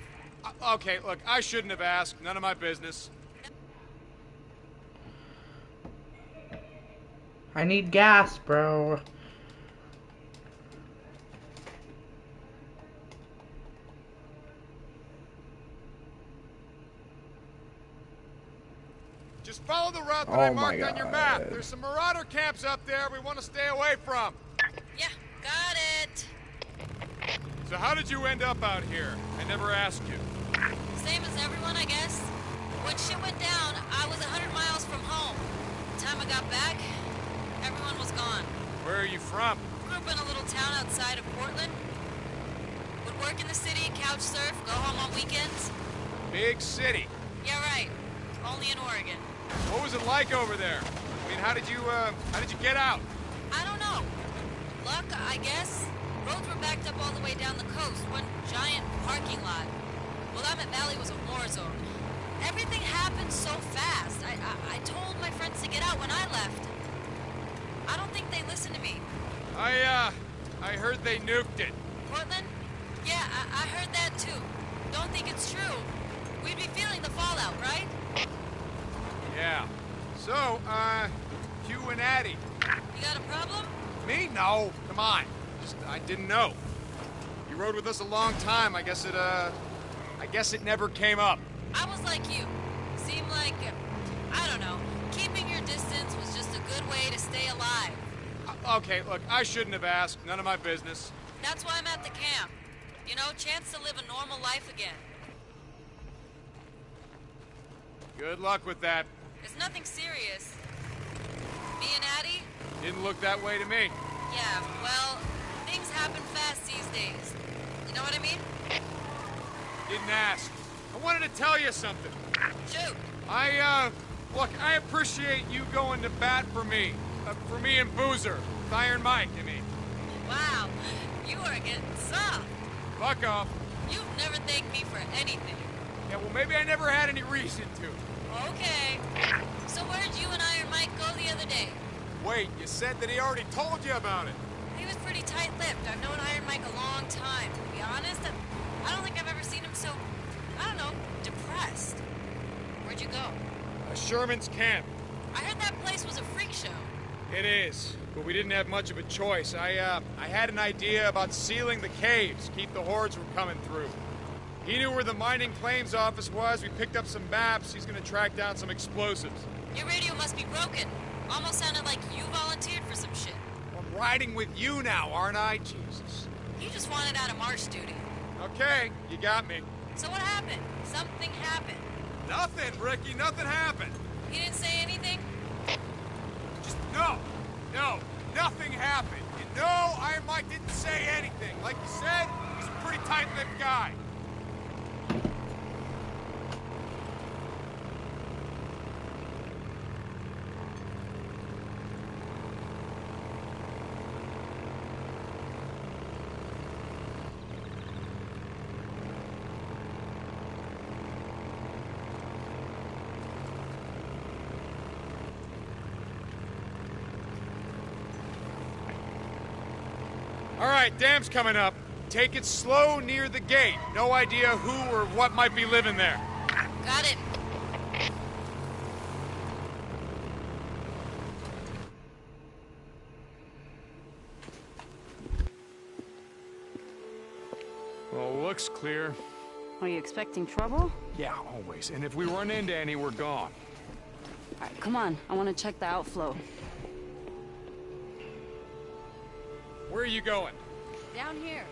Okay, look, I shouldn't have asked. None of my business. I need gas, bro. Just follow the route that I marked on your map. There's some marauder camps up there we want to stay away from. Yeah, got it. So how did you end up out here? I never asked you. Same as everyone, I guess. When shit went down, I was 100 miles from home. The time I got back, everyone was gone. Where are you from? Grew up in a little town outside of Portland. Would work in the city, couch surf, go home on weekends. Big city. Yeah, right. Only in Oregon. What was it like over there? I mean, how did you get out? I don't know. Luck, I guess. Roads were backed up all the way down the coast. One giant parking lot. Willamette Valley was a war zone. Everything happened so fast. I told my friends to get out when I left. I don't think they listened to me. I heard they nuked it. Portland? Yeah, I heard that too. Don't think it's true. We'd be feeling the fallout, right? Yeah. So, you and Addie. You got a problem? Me? No. Come on. I didn't know. You rode with us a long time. I guess it never came up. I was like you. Seemed like, I don't know, keeping your distance was just a good way to stay alive. Okay, look, I shouldn't have asked. None of my business. That's why I'm at the camp. You know, chance to live a normal life again. Good luck with that. It's nothing serious. Me and Addie? Didn't look that way to me. Yeah, well, things happen fast these days. You know what I mean? Didn't ask. I wanted to tell you something. Shoot. Look, I appreciate you going to bat for me. For me and Boozer. With Iron Mike, I mean. Wow, you are getting soft. Fuck off. You've never thanked me for anything. Yeah, well, maybe I never had any reason to. Okay. So where'd you and Iron Mike go the other day? Wait, you said that he already told you about it. He was pretty tight-lipped. I've known Iron Mike a long time. To be honest, I don't think I've ever seen him so, I don't know, depressed. Where'd you go? Sherman's camp. I heard that place was a freak show. It is. but we didn't have much of a choice. I had an idea about sealing the caves, keep the hordes from coming through. He knew where the mining claims office was. We picked up some maps. He's gonna track down some explosives. Your radio must be broken. Almost sounded like you volunteered for some shit. I'm riding with you now, aren't I? Jesus. You just wanted out of march duty. Okay, you got me. So what happened? Something happened. Nothing, Ricky. Nothing happened. He didn't say anything? Just no, nothing happened. And no, Iron Mike didn't say anything. Like you said, he's a pretty tight-lipped guy. All right, dam's coming up. Take it slow near the gate. No idea who or what might be living there. Got it. Well, looks clear. Are you expecting trouble? Yeah, always. And if we run into any, we're gone. All right, come on. I want to check the outflow. Where are you going? Down here.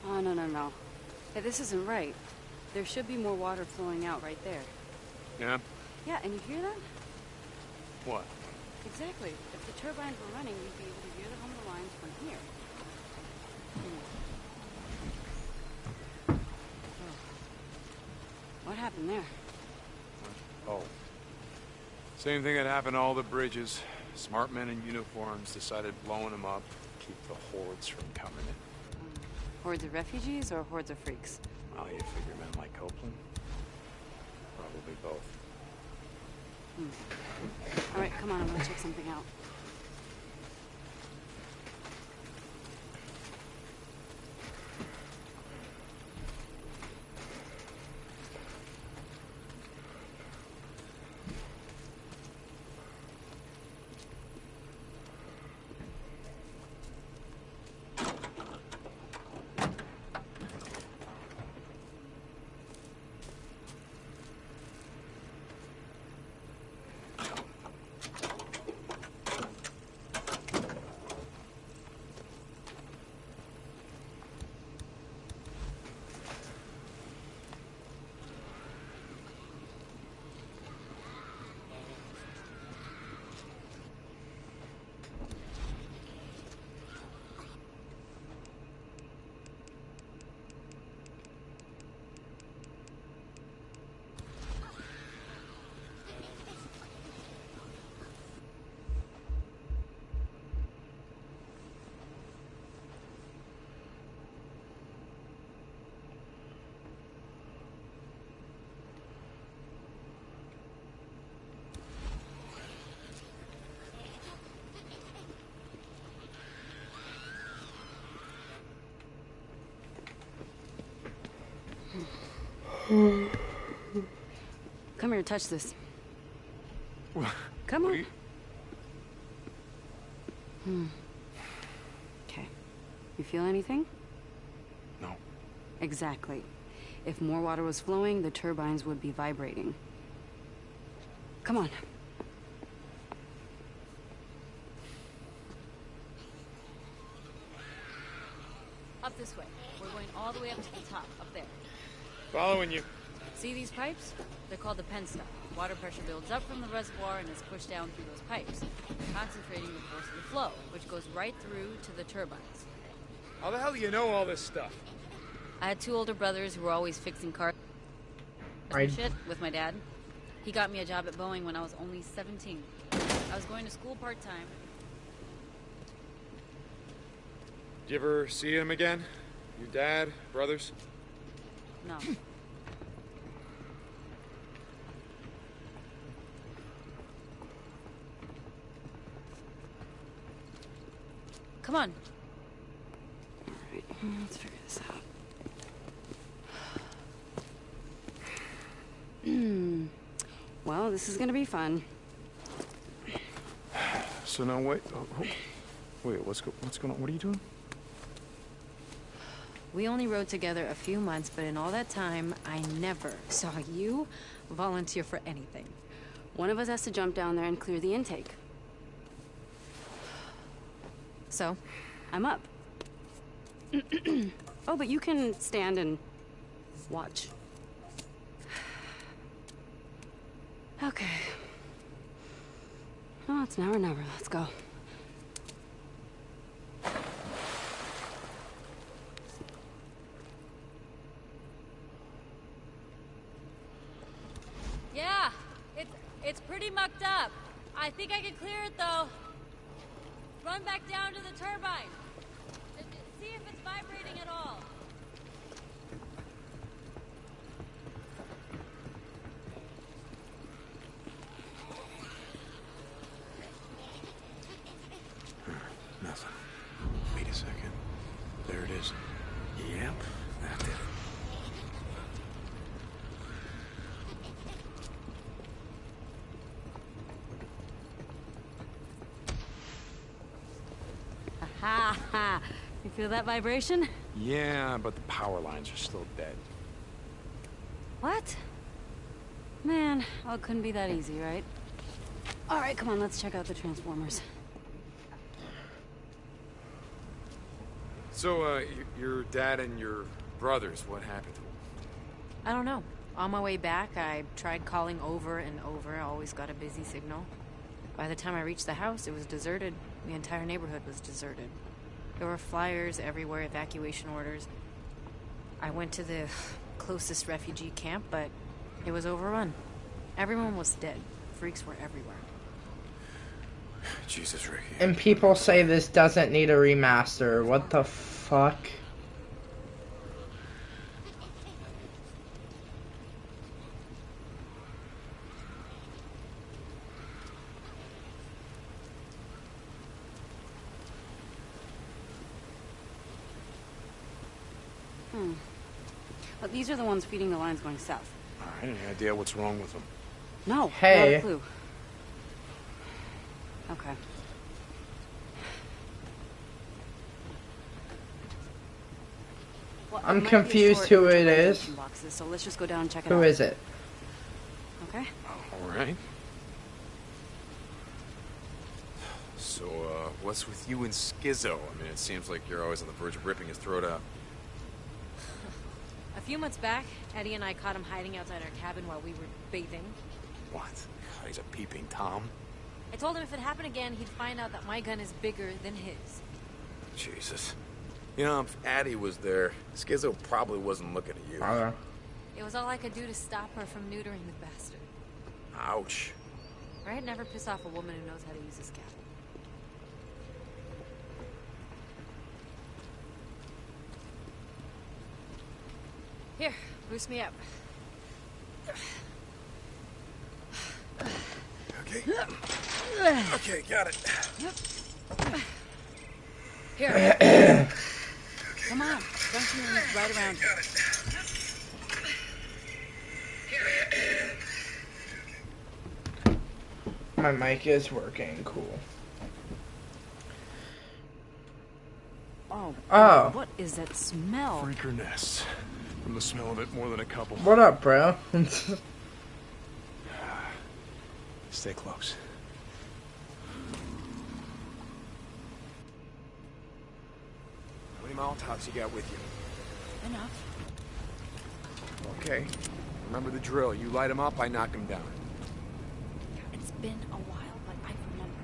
Oh, no. Hey, this isn't right. There should be more water flowing out right there. Yeah? Yeah, and you hear that? What? Exactly. If the turbines were running, you'd be able to hear the hum of the lines from here. Oh. What happened there? Oh. Same thing that happened to all the bridges. Smart men in uniforms decided blowing them up to keep the hordes from coming in. Hordes of refugees or hordes of freaks? Well, you figure men like Copeland? Probably both. All right, come on, I'm gonna check something out. Come here, touch this. Come on. Okay. You feel anything? No. Exactly. If more water was flowing, the turbines would be vibrating. Come on. Up this way. We're going all the way up to the top, up there. Following you. See these pipes? They're called the penstock. Water pressure builds up from the reservoir and is pushed down through those pipes, concentrating the force of the flow, which goes right through to the turbines. How the hell do you know all this stuff? I had 2 older brothers who were always fixing cars and shit with my dad. He got me a job at Boeing when I was only 17. I was going to school part-time. Did you ever see him again? Your dad, brothers? No. Come on. Alright, let's figure this out. Well, this is gonna be fun. So now wait. Wait, what's going on? What are you doing? We only rode together a few months, but in all that time, I never saw you volunteer for anything. One of us has to jump down there and clear the intake. So, I'm up. Oh, but you can stand and watch. Okay. Oh, it's now or never. Let's go. Yeah, it's pretty mucked up. I think I can clear it though. Run back down to the turbine. See if it's vibrating at all. Nothing. Wait a second. There it is. Yep, that did it. Ha ha! You feel that vibration? Yeah, but the power lines are still dead. What? Man, oh, it couldn't be that easy, right? All right, come on, let's check out the transformers. So, your dad and your brothers, what happened to them? I don't know. On my way back, I tried calling over and over. I always got a busy signal. By the time I reached the house, it was deserted. The entire neighborhood was deserted. There were flyers everywhere, evacuation orders. I went to the closest refugee camp, but it was overrun. Everyone was dead. Freaks were everywhere. Jesus, Ricky. And people say this doesn't need a remaster. What the fuck? But these are the ones feeding the lines going south. I have any idea what's wrong with them. No, hey. Not a clue. Okay. Well, I'm confused who it is. Boxes, so let's just go down and check it Who out. is it? Okay. All right. So, what's with you and Skizzo? I mean, it seems like you're always on the verge of ripping his throat out. A few months back, Eddie and I caught him hiding outside our cabin while we were bathing. What? God, he's a peeping Tom. I told him if it happened again, he'd find out that my gun is bigger than his. Jesus. You know, if Addie was there, Skizzo probably wasn't looking at you. It was all I could do to stop her from neutering the bastard. Ouch. Right? Never piss off a woman who knows how to use a scalpel. Here, boost me up. Okay. Okay, got it. Here. Come on. Junction is right around you. My mic is working. Cool. Oh. What is that smell? Freaker nests. From the smell of it, more than a couple. What up, bro? Stay close. How many Molotovs you got with you? Enough. Okay. Remember the drill. You light him up, I knock him down. It's been a while, but I remember.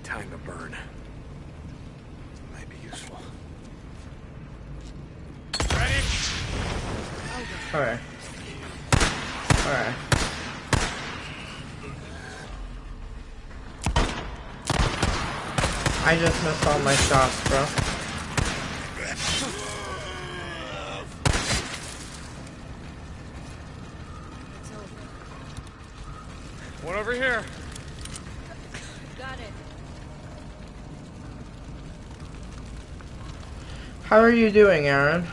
Time to burn. Might be useful. Alright. Alright. I just missed all my shots, bro. One over here. Got it. How are you doing, Aaron?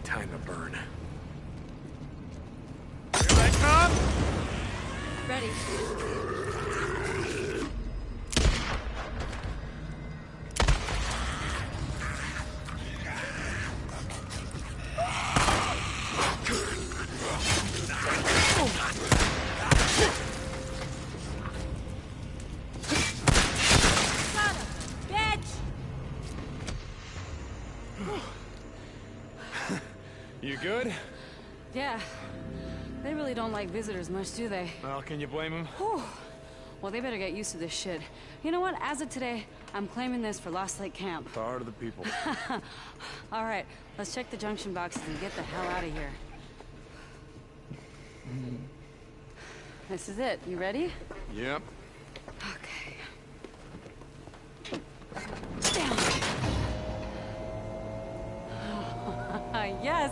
Time to burn. Here they come! Ready. You good? Yeah. They really don't like visitors much, do they? Well, can you blame him? Whew. Well, they better get used to this shit. You know what? As of today, I'm claiming this for Lost Lake Camp. Power to the people. All right, let's check the junction boxes and get the hell out of here. This is it. You ready? Yep. Okay. Yes!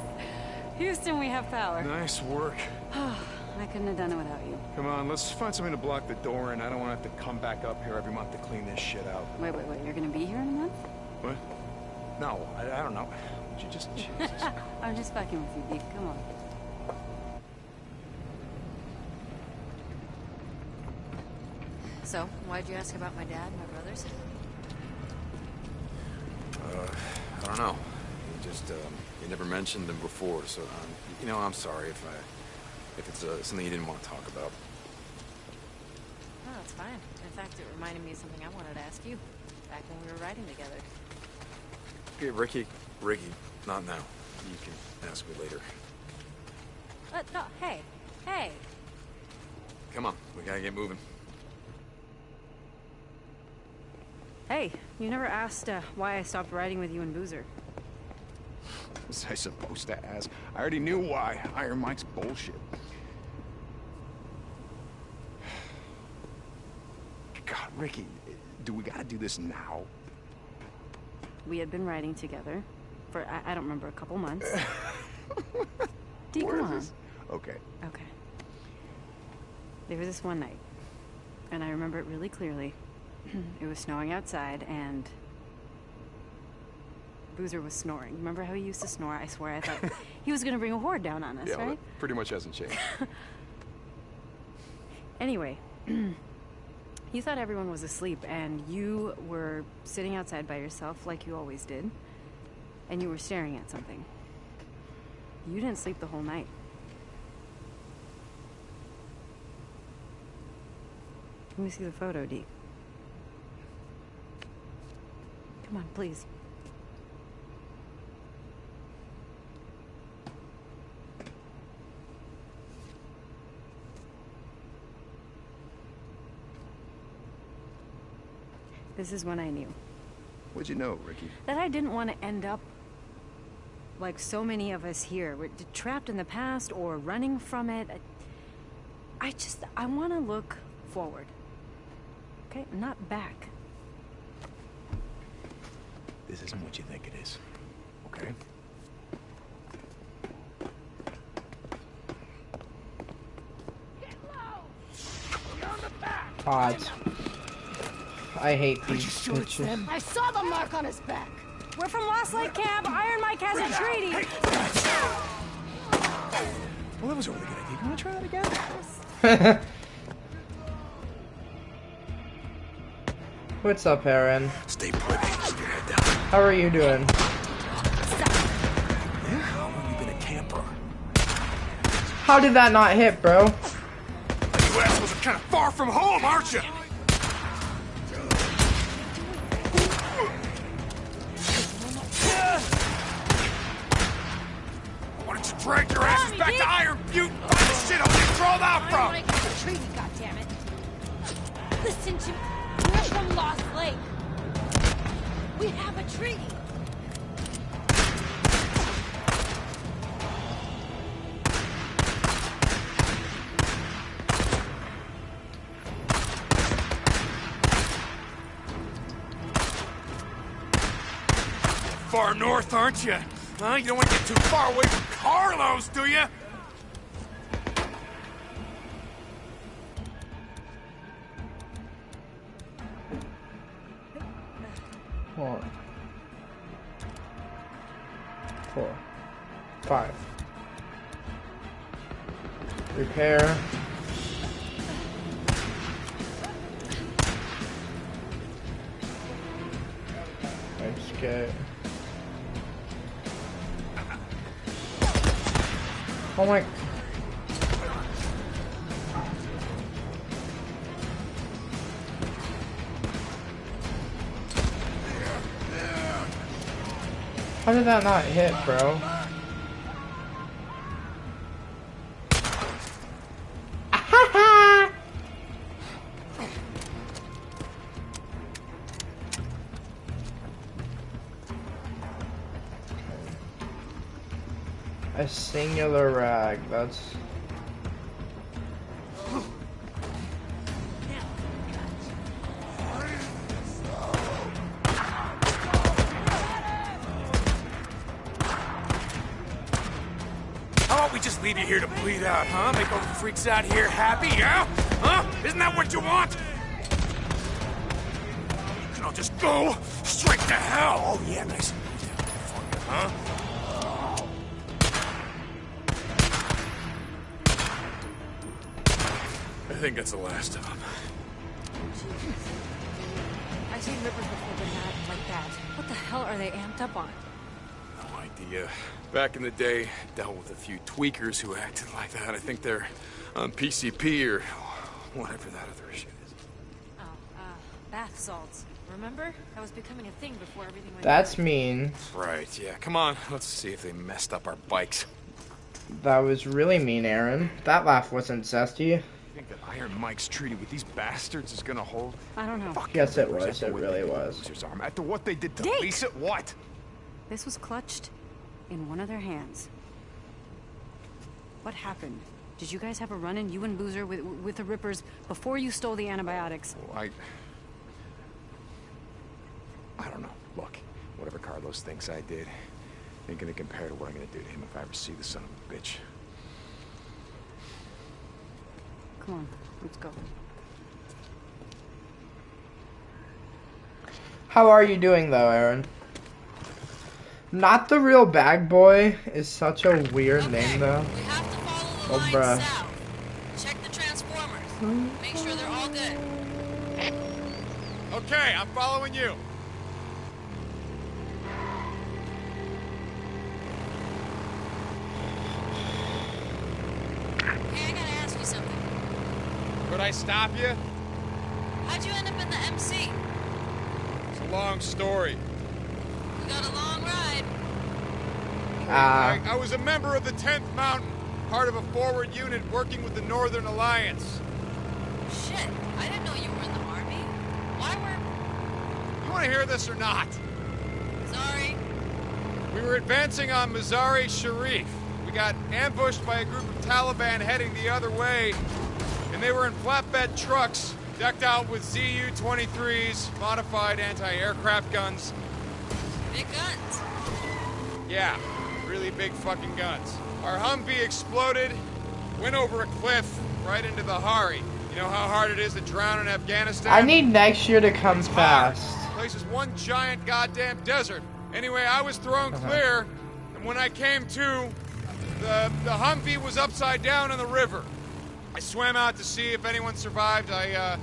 Houston, we have power. Nice work. I couldn't have done it without you. Come on, let's find something to block the door in. I don't want to have to come back up here every month to clean this shit out. Wait. You're gonna be here in a month? What? No, I don't know. Would you just... Jesus. I'm just fucking with you, Deke. Come on. So, why'd you ask about my dad and my brothers? I don't know. You never mentioned them before, so, you know, I'm sorry if it's something you didn't want to talk about. No, it's fine. In fact, it reminded me of something I wanted to ask you back when we were riding together. Okay, Ricky, not now. You can ask me later. No, hey! Come on, we gotta get moving. Hey, you never asked why I stopped riding with you and Boozer. Was I supposed to ask? I already knew why. Iron Mike's bullshit. God, Ricky, do we gotta do this now? We had been riding together for, I don't remember, a couple months. Deke, come on. Okay. Okay. There was this one night, and I remember it really clearly. It was snowing outside, and Boozer was snoring. Remember how he used to snore? I swear I thought he was going to bring a horde down on us, Yeah, well, right? that pretty much hasn't changed. Anyway, you thought everyone was asleep, and you were sitting outside by yourself like you always did, and you were staring at something. You didn't sleep the whole night. Let me see the photo, Deke. Come on, please. This is when I knew. What'd you know, Ricky? That I didn't want to end up like so many of us here. We're trapped in the past or running from it. I want to look forward. Okay? Not back. This isn't what you think it is. Okay? Hot. I hate these bitches. I saw the mark on his back. We're from Lost Lake Camp. Iron Mike has a treaty. Well, that was a really good idea. You want to try that again? What's up, Aaron? Stay put. Keep your head down. How are you doing? Yeah, how long you been a camper? How did that not hit, bro? You assholes are kind of far from home, aren't you? Why don't you drag your asses back to Iron Butte and find the shithole you crawled out from? I got a treaty, goddammit. Listen to me. We're from Lost Lake. We have a treaty. Far north, aren't you? Huh? You don't want to get too far away from Carlos, do you? One, 4, 5. Repair. Let's get. Oh my. How did that not hit, bro? A singular rag, that's... How about we just leave you here to bleed out, huh? Make all the freaks out here happy, yeah? Huh? Isn't that what you want? And I'll just go straight to hell. Oh, yeah, nice. Huh? I think that's the last of them. I've seen rippers before, but not like that. What the hell are they amped up on? No idea. Back in the day, dealt with a few tweakers who acted like that. I think they're on PCP or whatever that other shit is. Oh, bath salts. Remember? That was becoming a thing before everything went That's down. mean. Right, yeah. Come on, let's see if they messed up our bikes. That was really mean, Aaron. That laugh wasn't zesty. You think that Iron Mike's treaty with these bastards is gonna hold? I don't know. Yes, it was. It really was. After what they did to Dick! Lisa, what? This was clutched in one of their hands. What happened? Did you guys have a run-in, you and Boozer, with the Rippers before you stole the antibiotics? Well, I don't know. Look, whatever Carlos thinks I did, ain't gonna compare to what I'm gonna do to him if I ever see the son of a bitch. Come on, let's go. How are you doing, though, Aaron? Not the real bag boy is such a weird name, though. We have to follow the Oh, line bruh. south. Check the transformers. Make sure they're all good. Okay, I'm following you. Hey, I gotta ask you something. Could I stop you? How'd you end up in the MC? It's a long story. We got a long ride. I was a member of the 10th Mountain, part of a forward unit working with the Northern Alliance. Shit, I didn't know you were in the Army. Why were... You want to hear this or not? Sorry. We were advancing on Mazar-e Sharif. We got ambushed by a group of Taliban heading the other way, and they were in flatbed trucks, decked out with ZU-23s, modified anti-aircraft guns. Big guns. Yeah, really big fucking guns. Our Humvee exploded, went over a cliff, right into the Hari. You know how hard it is to drown in Afghanistan? I need next year to come fast. The place is one giant goddamn desert. Anyway, I was thrown clear, and when I came to, the Humvee was upside down in the river. I swam out to see if anyone survived. I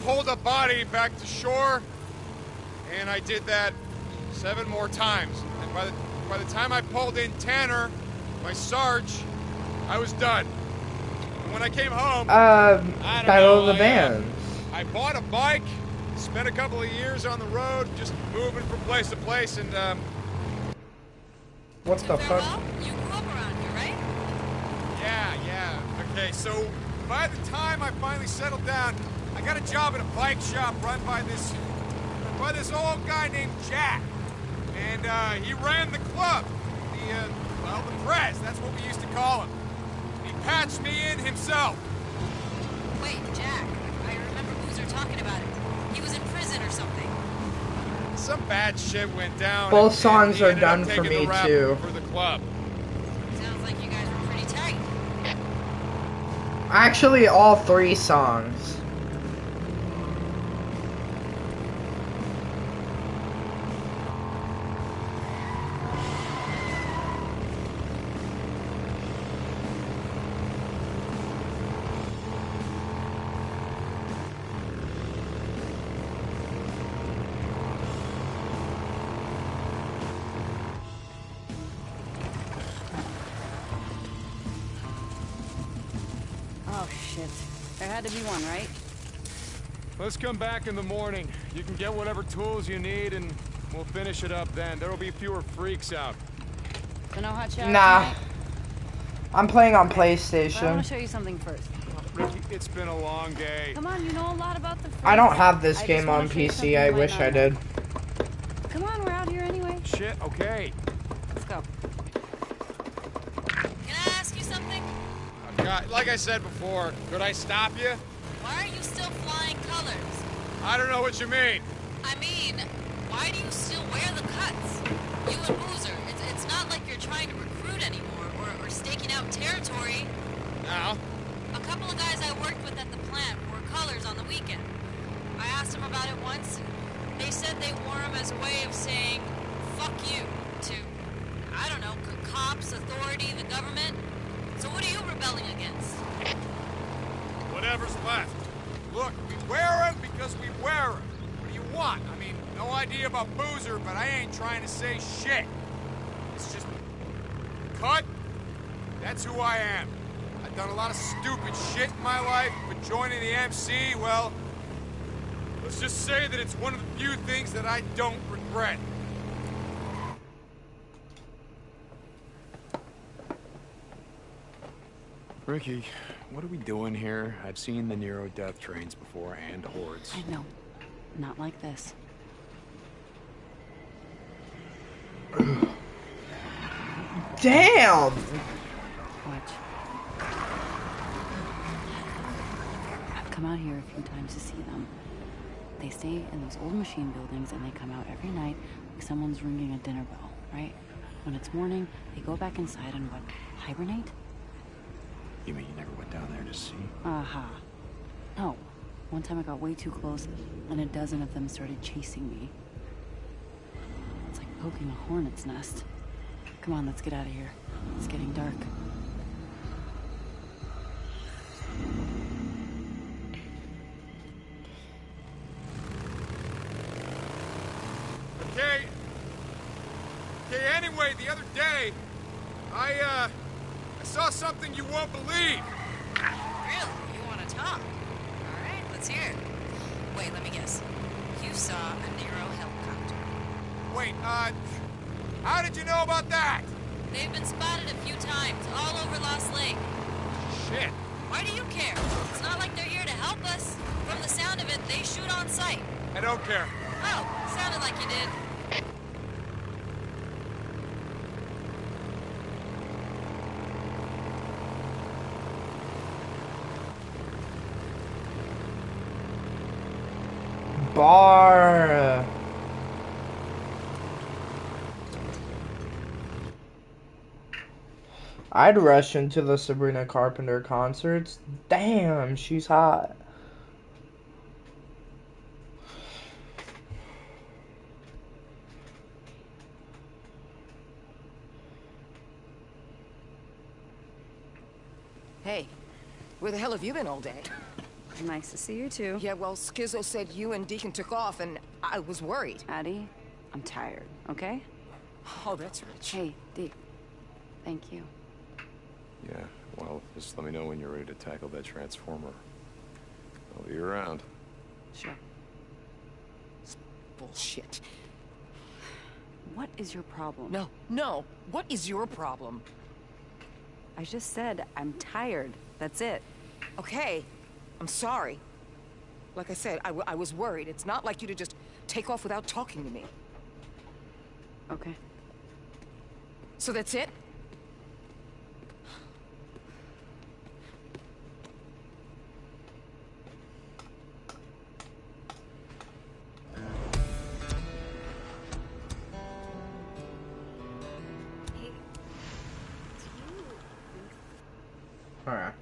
pulled a body back to shore, and I did that 7 more times. And by the time I pulled in Tanner, my Sarge, I was done. And when I came home, Battle of the Bands. I bought a bike, spent a couple of years on the road, just moving from place to place, and what the fuck? You grew up around here, right? Yeah. Okay, so by the time I finally settled down, I got a job at a bike shop run by this old guy named Jack. And he ran the club. The press, that's what we used to call him. He patched me in himself. Wait, Jack. I remember Boozer talking about it. He was in prison or something. Some bad shit went down. Both and songs he are ended up done for taking me the rap too. For the club. Sounds like you guys were pretty tight. Actually, all 3 songs. Oh, shit. There had to be one, right? Let's come back in the morning. You can get whatever tools you need, and we'll finish it up then. There'll be fewer freaks out. So no hot shower Nah. tonight? I'm playing on But I want PlayStation. to show you something first. Ricky, it's been a long day. Come on, you know a lot about the freaks. I don't have this I just game wanna on show you PC. something I you might wish not I know. did. Come on, we're out here anyway. Shit, okay. Let's go. Can I ask you something? Like I said before, could I stop you? Why are you still flying colors? I don't know what you mean. I mean, why do you still wear the cuts? You and Boozer, it's not like you're trying to recruit anymore or staking out territory. Now? A couple of guys I worked with at the plant wore colors on the weekend. I asked them about it once, and they said they wore them as a way of saying, fuck you, to, I don't know, cops, authority, the government. So what are you rebelling against? Whatever's left. Look, we wear them because we wear them. What do you want? I mean, no idea about Boozer, but I ain't trying to say shit. It's just... cut. That's who I am. I've done a lot of stupid shit in my life, but joining the MC, well... let's just say that it's one of the few things that I don't regret. Ricky, what are we doing here? I've seen the Nero death trains before, and hordes. I know. Not like this. Damn! Watch. I've come out here a few times to see them. They stay in those old machine buildings and they come out every night like someone's ringing a dinner bell, right? When it's morning, they go back inside and what, hibernate? You mean you never went down there to see? Aha. No. One time I got way too close and a dozen of them started chasing me. It's like poking a hornet's nest. Come on, let's get out of here. It's getting dark. Okay, anyway, the other day, I saw something you won't believe. Really? You want to talk? All right, let's hear it. Wait, let me guess. You saw a Nero helicopter. Wait, how did you know about that? They've been spotted a few times, all over Lost Lake. Shit. Why do you care? It's not like they're here to help us. From the sound of it, they shoot on sight. I don't care. Oh, sounded like you did. Bar. I'd rush into the Sabrina Carpenter concerts. Damn, she's hot. Hey, where the hell have you been all day? Nice to see you too. Yeah, well, Skizzo said you and Deacon took off, and I was worried. Addie, I'm tired, okay? Oh, that's rich. Hey, Deke. Thank you. Yeah, well, just let me know when you're ready to tackle that transformer. I'll be around. Sure. Bullshit. What is your problem? No. What is your problem? I just said I'm tired. That's it. Okay. I'm sorry. Like I said, I was worried. It's not like you to just take off without talking to me. Okay. So that's it? Alright.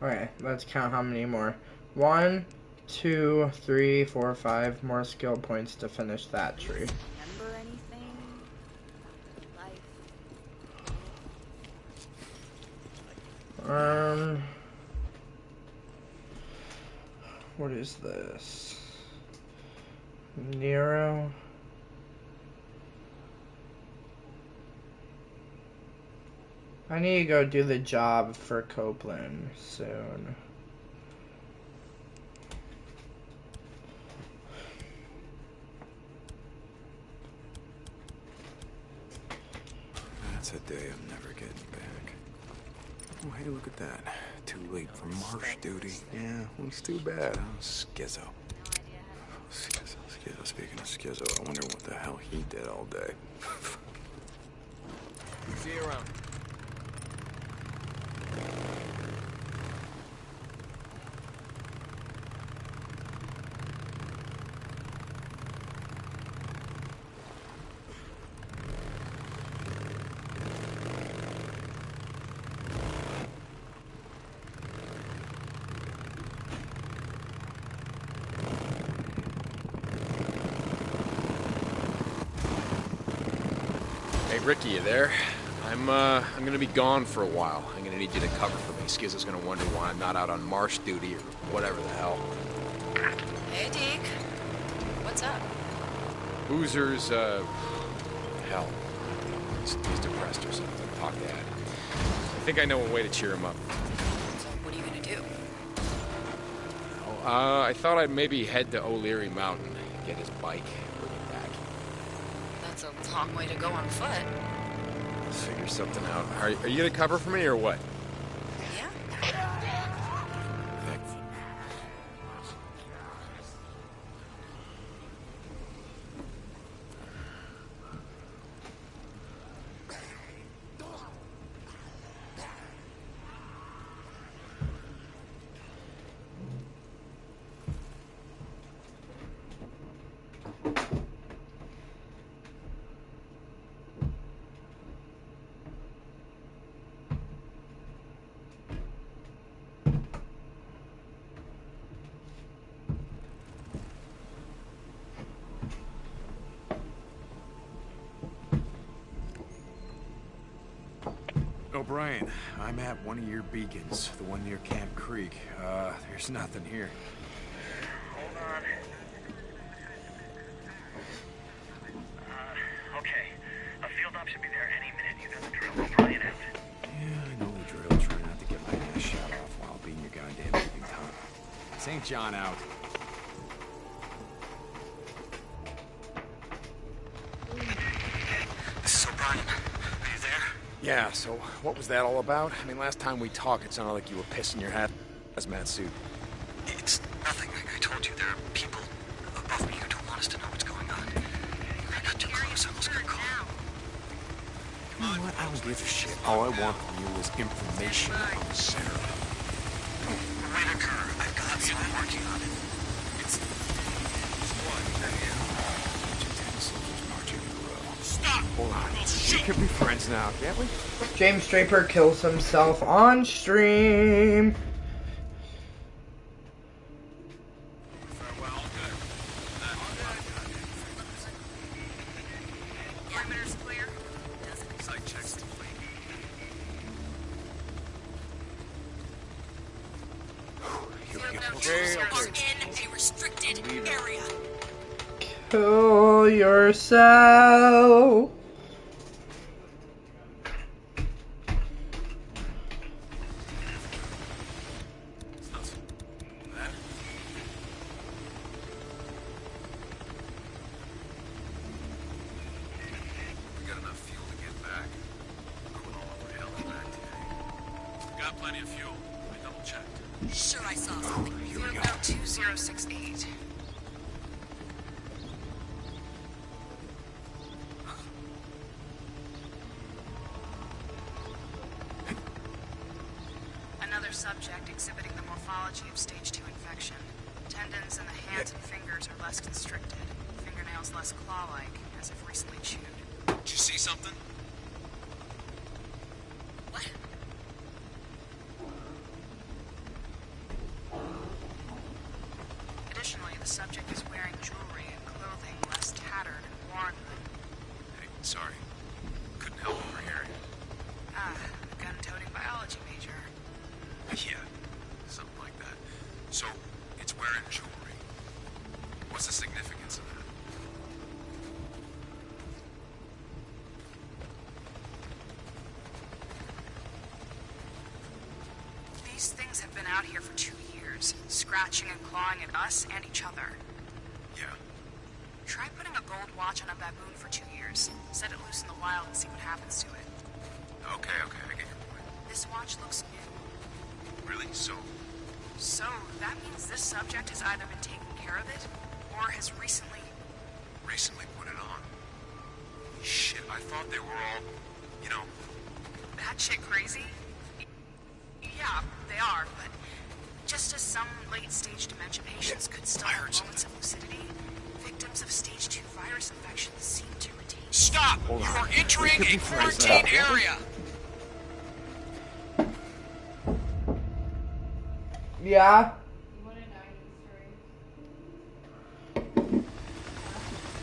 Okay, let's count how many more. 1, 2, 3, 4, 5 more skill points to finish that tree. Remember anything? Life? What is this? Nero? I need to go do the job for Copeland soon. That's a day I'm never getting back. Oh, hey, look at that. Too late for marsh duty. Yeah, well, it's too bad, huh? Skizzo. Skizzo. Speaking of Skizzo, I wonder what the hell he did all day. See you around. Hey, Ricky, you there? I'm gonna be gone for a while. I'm gonna need you to cover for me. Skizzo's gonna wonder why I'm not out on marsh duty or whatever the hell. Hey, Deke. What's up? Boozer's, hell. He's depressed or something. Talk to Ed. I think I know a way to cheer him up. So, what are you gonna do? I thought I'd maybe head to O'Leary Mountain, get his bike, bring it back. That's a long way to go on foot. Let's figure something out. Are you gonna cover for me or what? O'Brien, I'm at one of your beacons, the one near Camp Creek. There's nothing here. Hold on. Okay. A field op should be there any minute. You know the drill. O'Brien out. Yeah, I know the drill. Try not to get my ass shot off while being your goddamn beeping Tom. St. John out. This is O'Brien. Are you there? Yeah, so what was that all about? I mean, last time we talked, it sounded like you were pissing your hat hazmat suit. It's nothing. I told you there are people above me who don't want has to know what's going on. I got too close, I almost got caught. You know what? I don't give a shit. All I want from you is information on Sarah. Whitaker, I've got you. I'm working on it. It's what? Stop! Hold on. We could be friends now, can't we? James Draper kills himself on stream. Kill yourself. We got enough fuel to get back. Going all over hell and back today. Got plenty of fuel. I double checked. Sure, I saw something. Field note 2068. Another subject exhibiting the morphology of stage 2 infection. Tendons in the hands and fingers are less constricted. Fingernails less claw-like, as if recently chewed. Did you see something? What? Additionally, the subject is wearing jewelry and clothing less tattered and worn than... Hey, sorry. Couldn't help overhearing. Ah, a gun-toting biology major. Yeah, something like that. So, it's wearing jewelry. What's the significance of that? These things have been out here for 2 years, scratching and clawing at us and each other. Yeah. Try putting a gold watch on a baboon for 2 years. Set it loose in the wild and see what happens to it. Okay, I get your point. This watch looks new. Really? So, That means this subject has either been taking care of it, or has recently put it on. Shit, I thought they were all, you know... batshit crazy? Yeah, they are, but just as some late-stage dementia patients could still have moments of lucidity, victims of stage 2 virus infections seem to retain... Stop! You are entering a quarantine area! Yeah.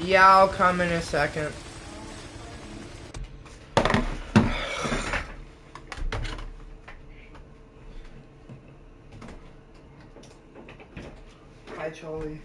Yeah, I'll come in a second. Hi, Charlie.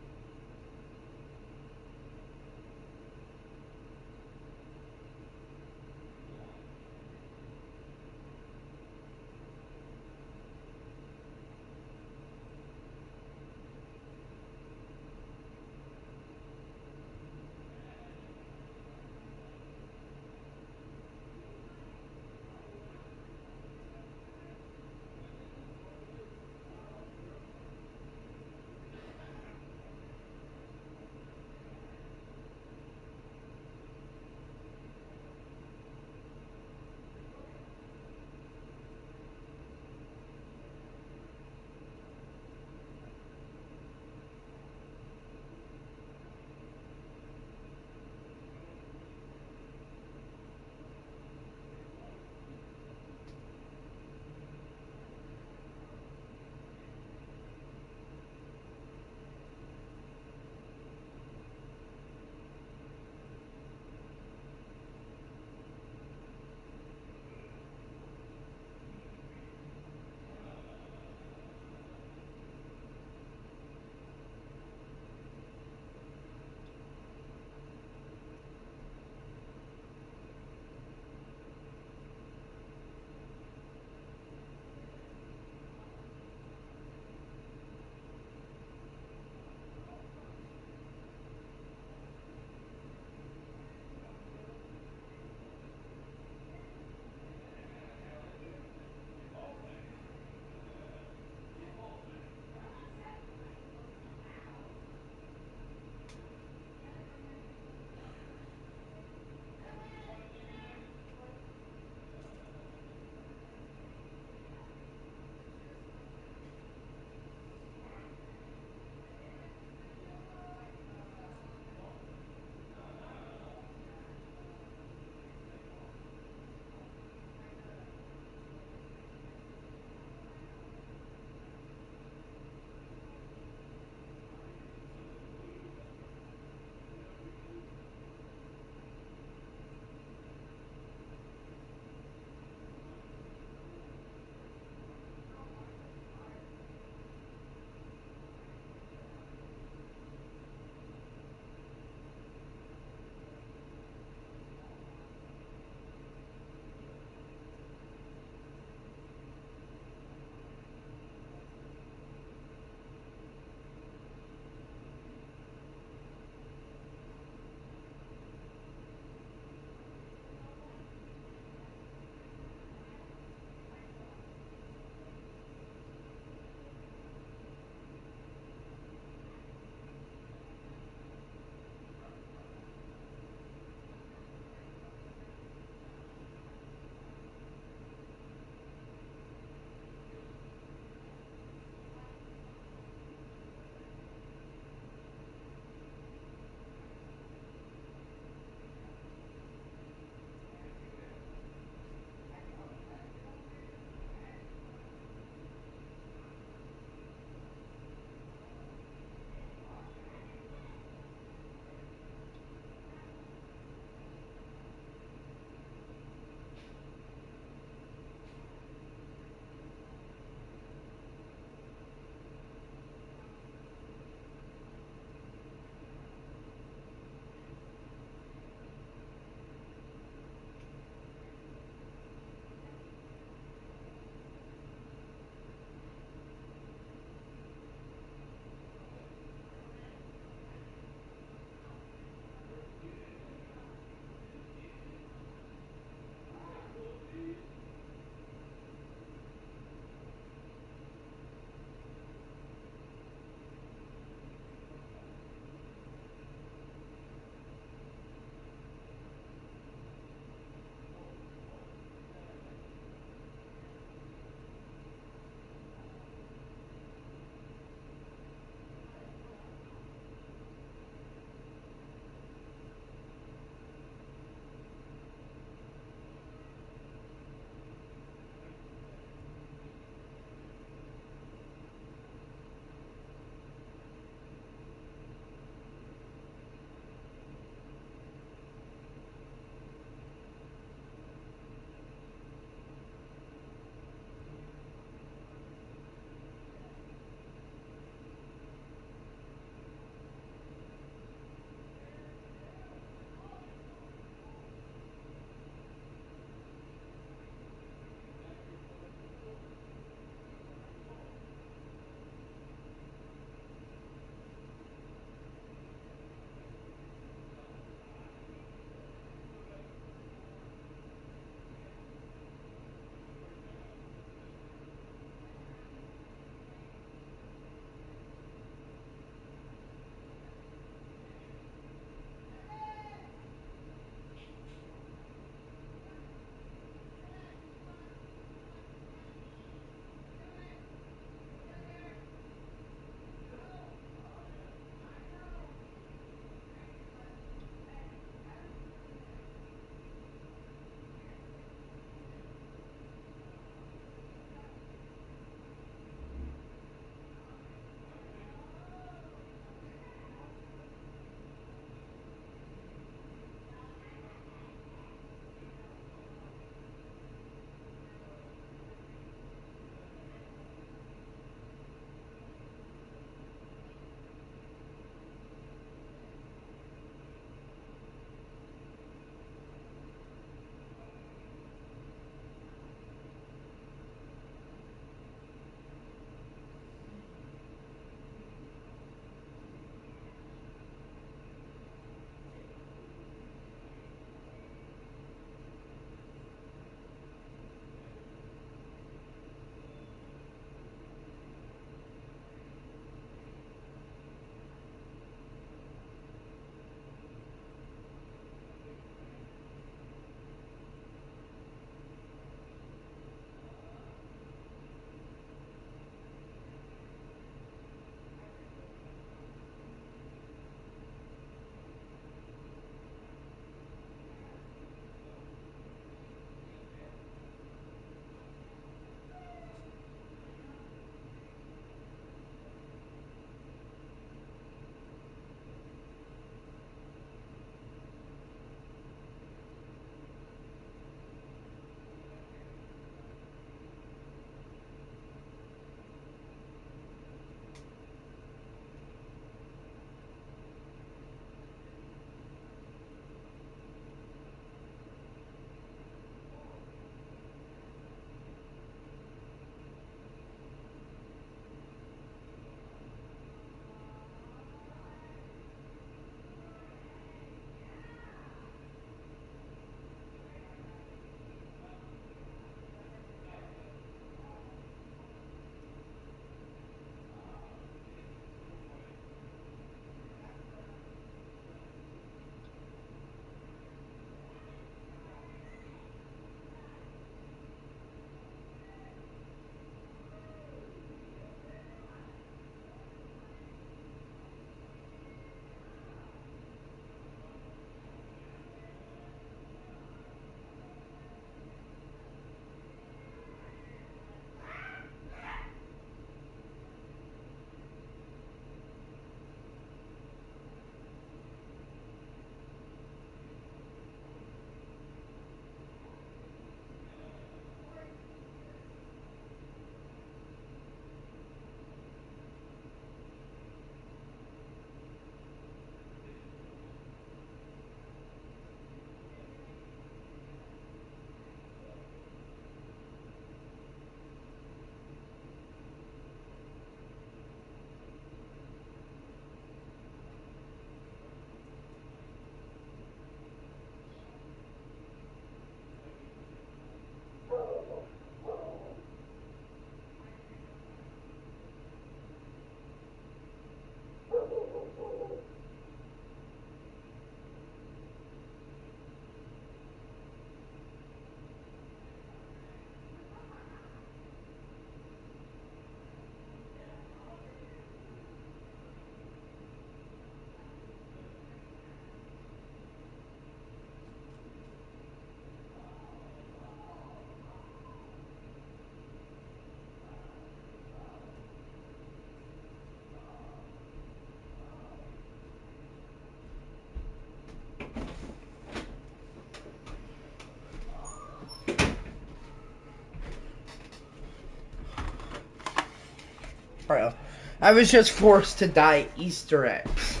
Bro, I was just forced to die Easter eggs.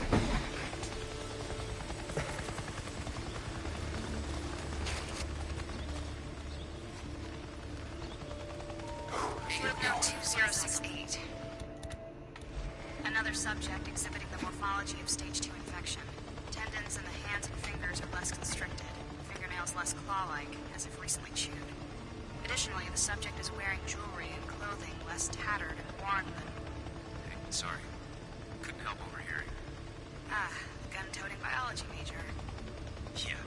Field note 2068. Another subject exhibiting the morphology of stage 2 infection. Tendons in the hands and fingers are less constricted, fingernails less claw-like, as if recently chewed. Additionally, the subject is wearing jewelry and clothing less tattered and worn than... Hey, sorry. Couldn't help overhearing. Ah, gun-toting biology major. Yeah,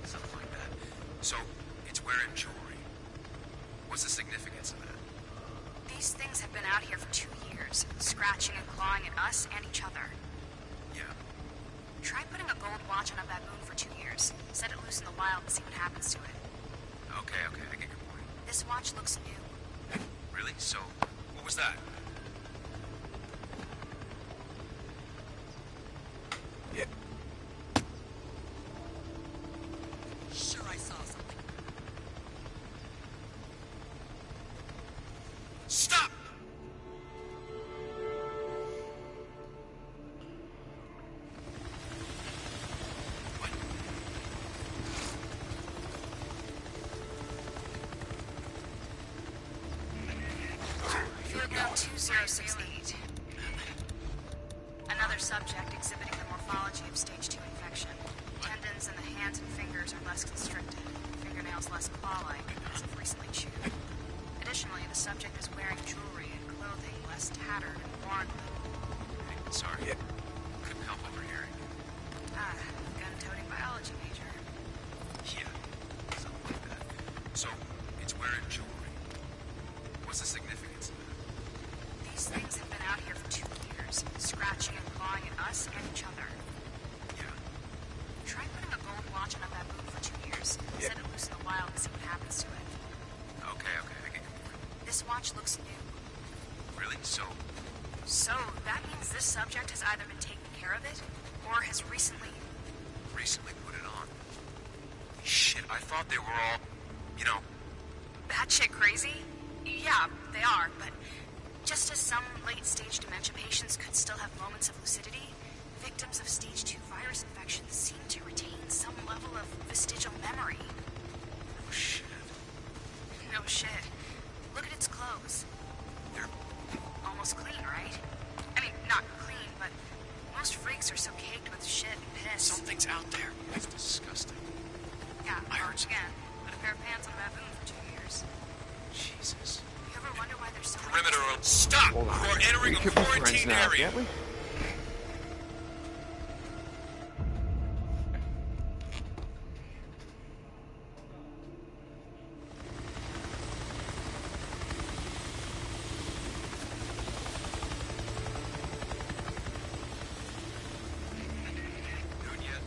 something like that. So, it's wearing jewelry. What's the significance of that? These things have been out here for 2 years, scratching and clawing at us and each other. Yeah. Try putting a gold watch on a baboon for 2 years. Set it loose in the wild and see what happens to it. Okay, I get your point. This watch looks new. Really? So, what was that? Yeah. Sure, I saw something. Stop! Field note 2068. Another subject exhibiting the morphology of stage 2 infection. Tendons in the hands and fingers are less constricted, fingernails less claw-like, as if recently chewed. Additionally, the subject is wearing jewelry and clothing less tattered and worn than... Hey, sorry. Couldn't help overhearing. Ah, gun-toting biology major. Yeah, something like that. So, it's wearing jewelry. What's the significance of that? These things have been out here for 2 years, scratching and clawing at us and each other. Yeah. Try putting a gold watch on a baboon for 2 years. Set it loose in the wild and see what happens to it. Okay, I get your point. This watch looks new. Really? So, That means this subject has either been taking care of it, or has recently... recently put it on. Shit, I thought they were all, you know... Batshit crazy? Yeah, they are, but just as some late-stage dementia patients could still have moments of lucidity, victims of stage 2 virus infections seem to retain some level of vestigial memory. Oh, shit. No shit. Look at its clothes. They're... almost clean, right? I mean, not clean, but most freaks are so caked with shit and piss. Something's out there. That's disgusting. Yeah, I heard something. again, put a pair of pants on a baboon for 2 years. Jesus. You ever wonder why there's so Perimeter room. Stop! We're entering a quarantine area. Can't we? Noon yet?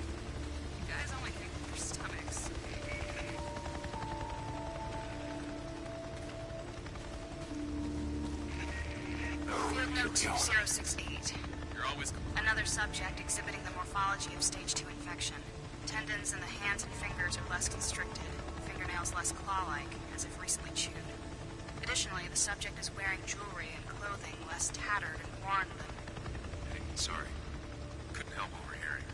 You guys only think with your stomachs. Field note 2068. You're always... Another subject exhibiting the morphology of stage 2 infection. Tendons in the hands and fingers are less constricted, fingernails less claw-like, as if recently chewed. Additionally, the subject is wearing jewelry and clothing less tattered and worn than... Hey, sorry. Couldn't help overhearing.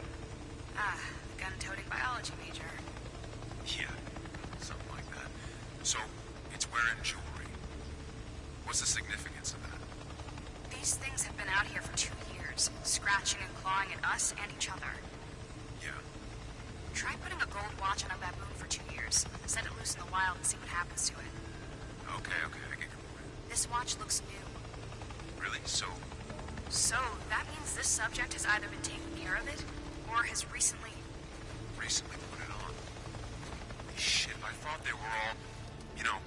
Ah, gun-toting biology major. Yeah, something like that. So, it's wearing jewelry. What's the significance of that? These things have been out here for 2 years, scratching and clawing at us and each other. Yeah. Try putting a gold watch on a baboon for 2 years. Set it loose in the wild and see what happens to it. Okay, I get your point. This watch looks new. Really? So, That means this subject has either been taking care of it, or has recently... recently put it on. Holy shit, I thought they were all, you know...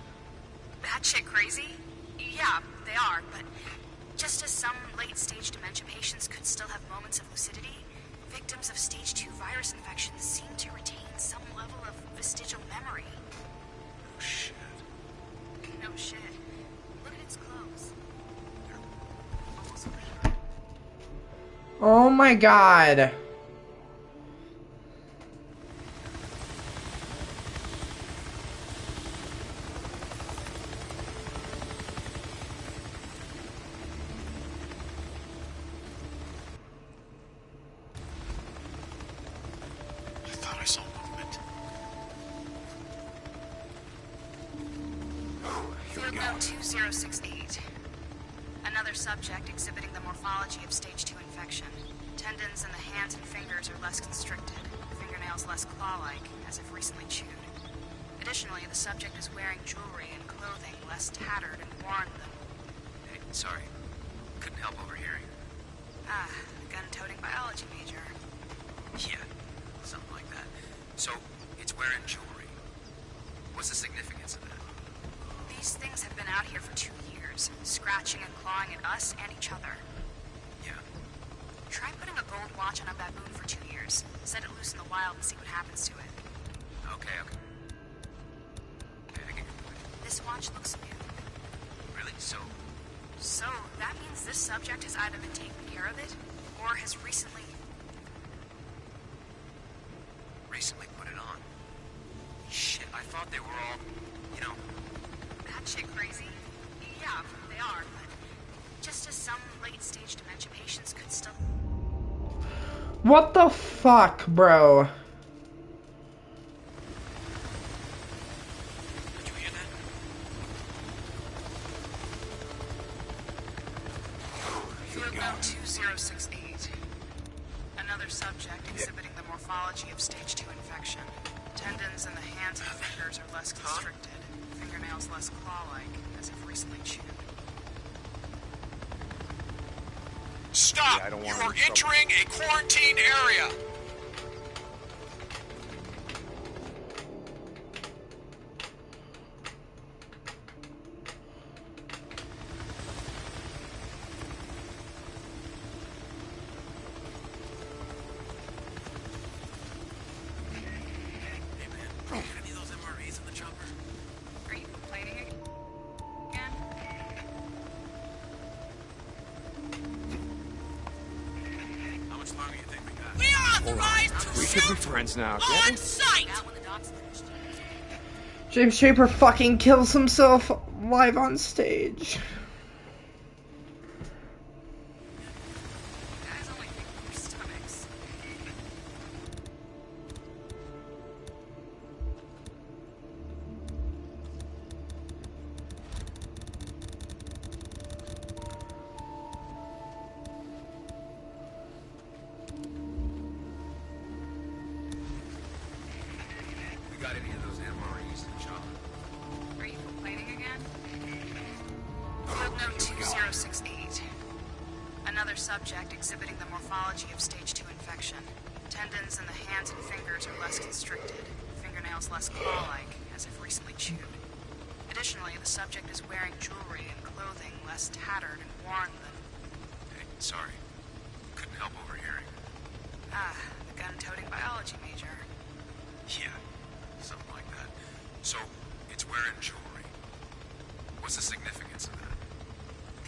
Batshit crazy? Yeah, they are, but just as some late-stage dementia patients could still have moments of lucidity, victims of stage 2 virus infections seem to retain some level of vestigial memory. Oh, shit. No shit. Look at its clothes. They're almost clean. Oh my god. Field note 2068. Another subject exhibiting the morphology of stage 2 infection. Tendons in the hands and fingers are less constricted, fingernails less claw-like, as if recently chewed. Additionally, the subject is wearing jewelry and clothing less tattered and worn than... Hey, sorry. Couldn't help overhearing. Ah, the gun-toting biology major. Yeah, something like that. So, it's wearing jewelry. What's the significance of that? These things have been out here for 2 years, scratching and clawing at us and each other. Yeah. Try putting a gold watch on a baboon for 2 years. Set it loose in the wild and see what happens to it. Okay. Okay, I get your point. This watch looks new. Really? So, that means this subject has either been taking care of it, or has recently put it on. Shit, I thought they were all, you know... That shit crazy? Yeah, they are, but just as some late-stage dementia patients could still... What the fuck, bro? Did you hear that? Field note 2068. Another subject exhibiting the morphology of stage 2 infection. Tendons in the hands and fingers are less constricted, fingernails less claw-like, as if recently chewed. Stop! I don't You want are any trouble. entering a quarantine area. Hey, man. Any of those MREs in the chopper? Are you complaining again? How much longer do you think we got? We are authorized to We shoot could be friends now, on can't we? sight. James Draper fucking kills himself live on stage. Guys only think with their stomachs. We got any of those MREs in the chopper? Are you complaining again? Field note 2068. Another subject exhibiting the morphology of stage 2 infection. Tendons in the hands and fingers are less constricted, fingernails less claw-like, as if recently chewed. Additionally, the subject is wearing jewelry and clothing less tattered and worn than... Hey, sorry. Couldn't help overhearing. Ah, the gun-toting biology major. Yeah, something like that. So, it's wearing jewelry. What's the significance of that?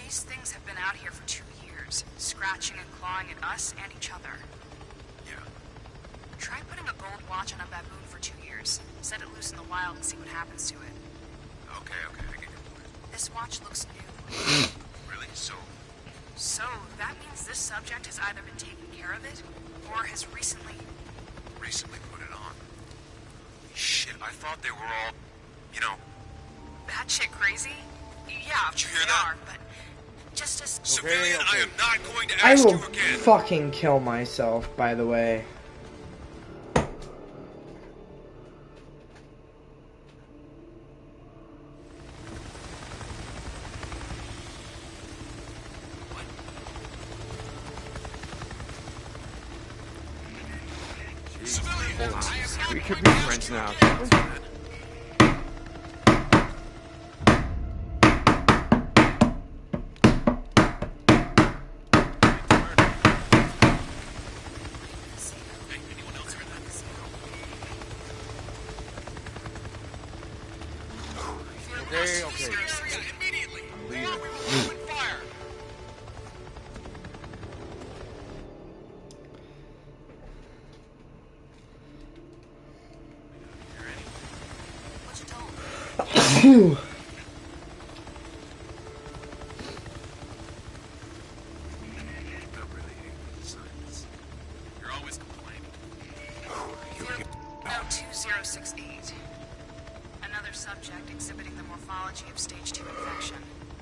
These things have been out here for 2 years, scratching and clawing at us and each other. Yeah. Try putting a gold watch on a baboon for 2 years. Set it loose in the wild and see what happens to it. Okay, I get your point. This watch looks new. Really? So, That means this subject has either been taking care of it, or has recently put it on. Shit, I thought they were all, you know... That shit crazy? Yeah, Did you hear they that? are, but just as... Civilian, I am not going to I ask will you again. fucking kill myself, by the way. Civilian, I am not We going could to be ask friends you now, again. can't we? Hey, anyone else heard that? Okay. Immediately. I'm leaving. Or we will open fire. Phew. I really hate these assignments. You're always complaining. Field note 2068. Another subject exhibiting the morphology of stage 2 infection.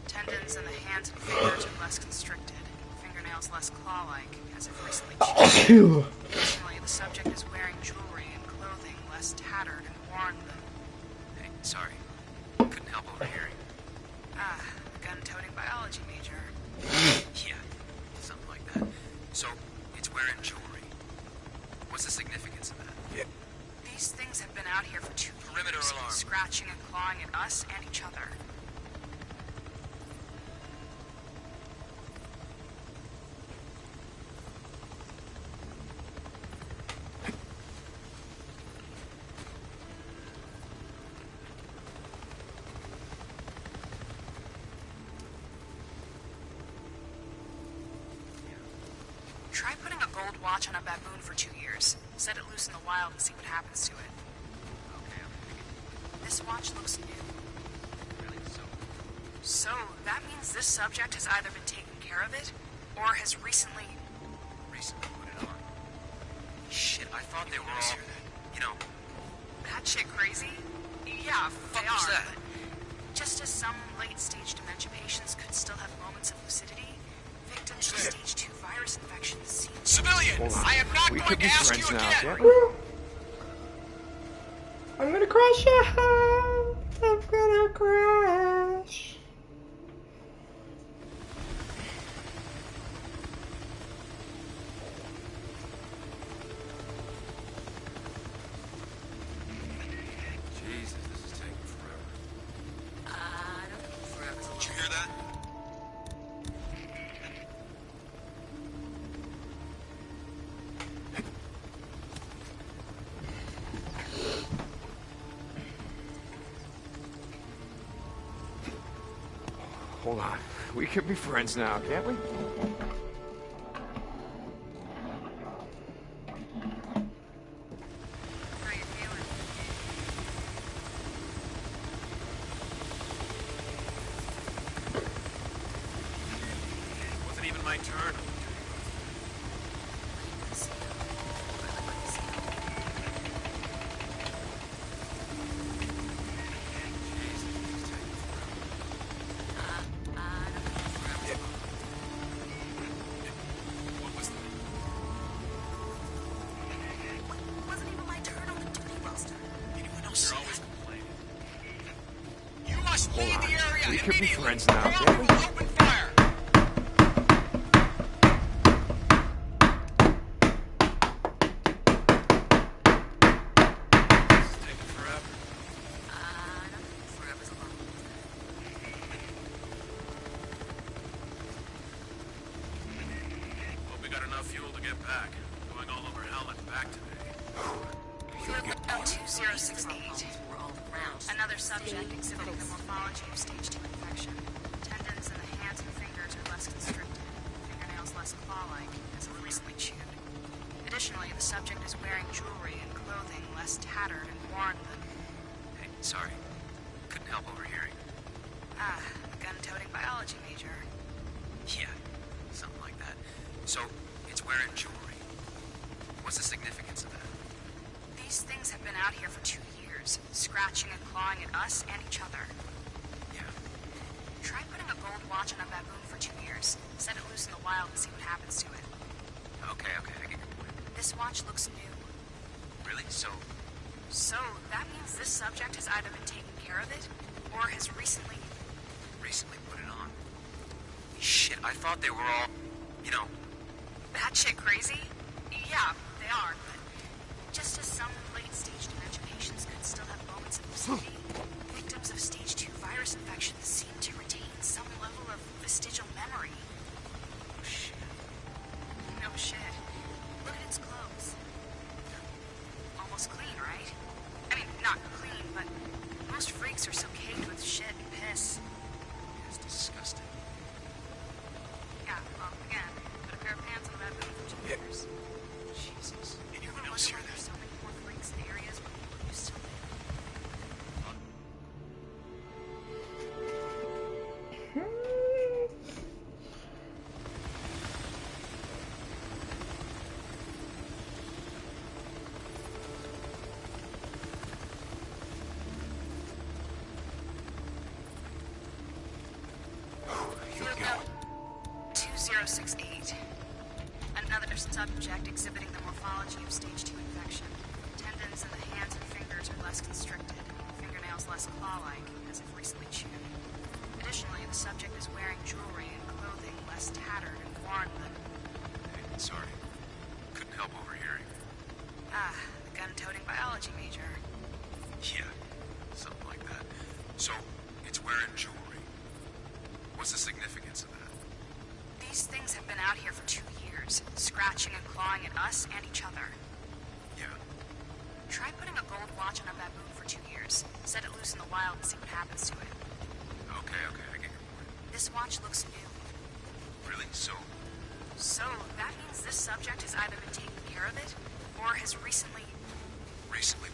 Tendons in the hands and fingers are less constricted. Fingernails less claw-like, as if recently chewed. Additionally, the subject is wearing jewelry and clothing less tattered and worn than... Hey, sorry. Couldn't help overhearing. Ah, the gun-toting biology major. Yeah, something like that. So, it's wearing jewelry. What's the significance of that? Yeah. These things have been out here for 2 Perimeter years, alarm. scratching and clawing at us and each other. Try putting a gold watch on a baboon for 2 years. Set it loose in the wild and see what happens to it. Okay, This watch looks new. really so. So, that means this subject has either been taking care of it, or has recently... Recently put it on. Shit, I thought they were all, you know... That shit crazy? Yeah, they was are. that? But just as some late-stage dementia patients could still have moments of lucidity, victims of stage 2 virus infections seem... Civilian, I am not We going could to be ask friends you now, again. can't we? I'm gonna crash out. I'm gonna crash. Jesus, this is taking forever. Forever. Did you hear that? Hold on. We could be friends now, can't we? How you feeling? Wasn't even my turn. What was that? Wasn't even my turn on the duty roster. Anyone else? You're always complaining. You must leave the area We could be immediately. friends now, Or can't we we? will open fire. This is taking forever. Forever's alone. Hope we got enough fuel to get back. Going all over hell and back today. You're about 2068. Another subject exhibiting the morphology of stage 2 infection. Tendons in the hands and fingers are less constricted. Fingernails less claw-like, as if recently chewed. Additionally, the subject is wearing jewelry and clothing less tattered and worn than... Hey, sorry. Couldn't help overhearing. Ah, the gun-toting biology major. Yeah, something like that. So, it's wearing jewelry. What's the significance of that? These things have been out here for 2 years, scratching and clawing at us and each other. Yeah. Try putting a gold watch on a baboon for 2 years. Set it loose in the wild and see what happens to it. Okay, I get your point. This watch looks new. Really? So, So, that means this subject has either been taking care of it, or has recently... recently put it on. Shit, I thought they were all, you know... That shit crazy? Yeah, they are, but just as some late-stage dementia patients could still have moments of lucidity, victims of stage 2 virus infections seem to retain some level of vestigial memory. Oh, shit. No shit. Look at its clothes. Almost clean, right? I mean, not clean, but most freaks are so caked with shit and piss. It's disgusting. Yeah, well, again, put a pair of pants on a baboon for 2 years. Jesus. Anyone I else wonder hear why that? there's so many more freaks in areas where people used to live. 2068. Another subject exhibiting the morphology of stage 2 infection. Tendons in the hands and fingers are less constricted, fingernails less claw-like, as if recently chewed. Additionally, the subject is wearing jewelry and clothing less tattered and worn than... Hey, sorry. Couldn't help overhearing. Ah, the gun-toting biology major. Yeah, something like that. So, it's wearing jewelry. What's the significance of that? These things have been out here for 2 years, scratching and clawing at us and each other. Yeah. Try putting a gold watch on a baboon for 2 years. Set it loose in the wild and see what happens to it. Okay, I get your point. This watch looks new. Really? So, That means this subject has either been taking care of it, or has recently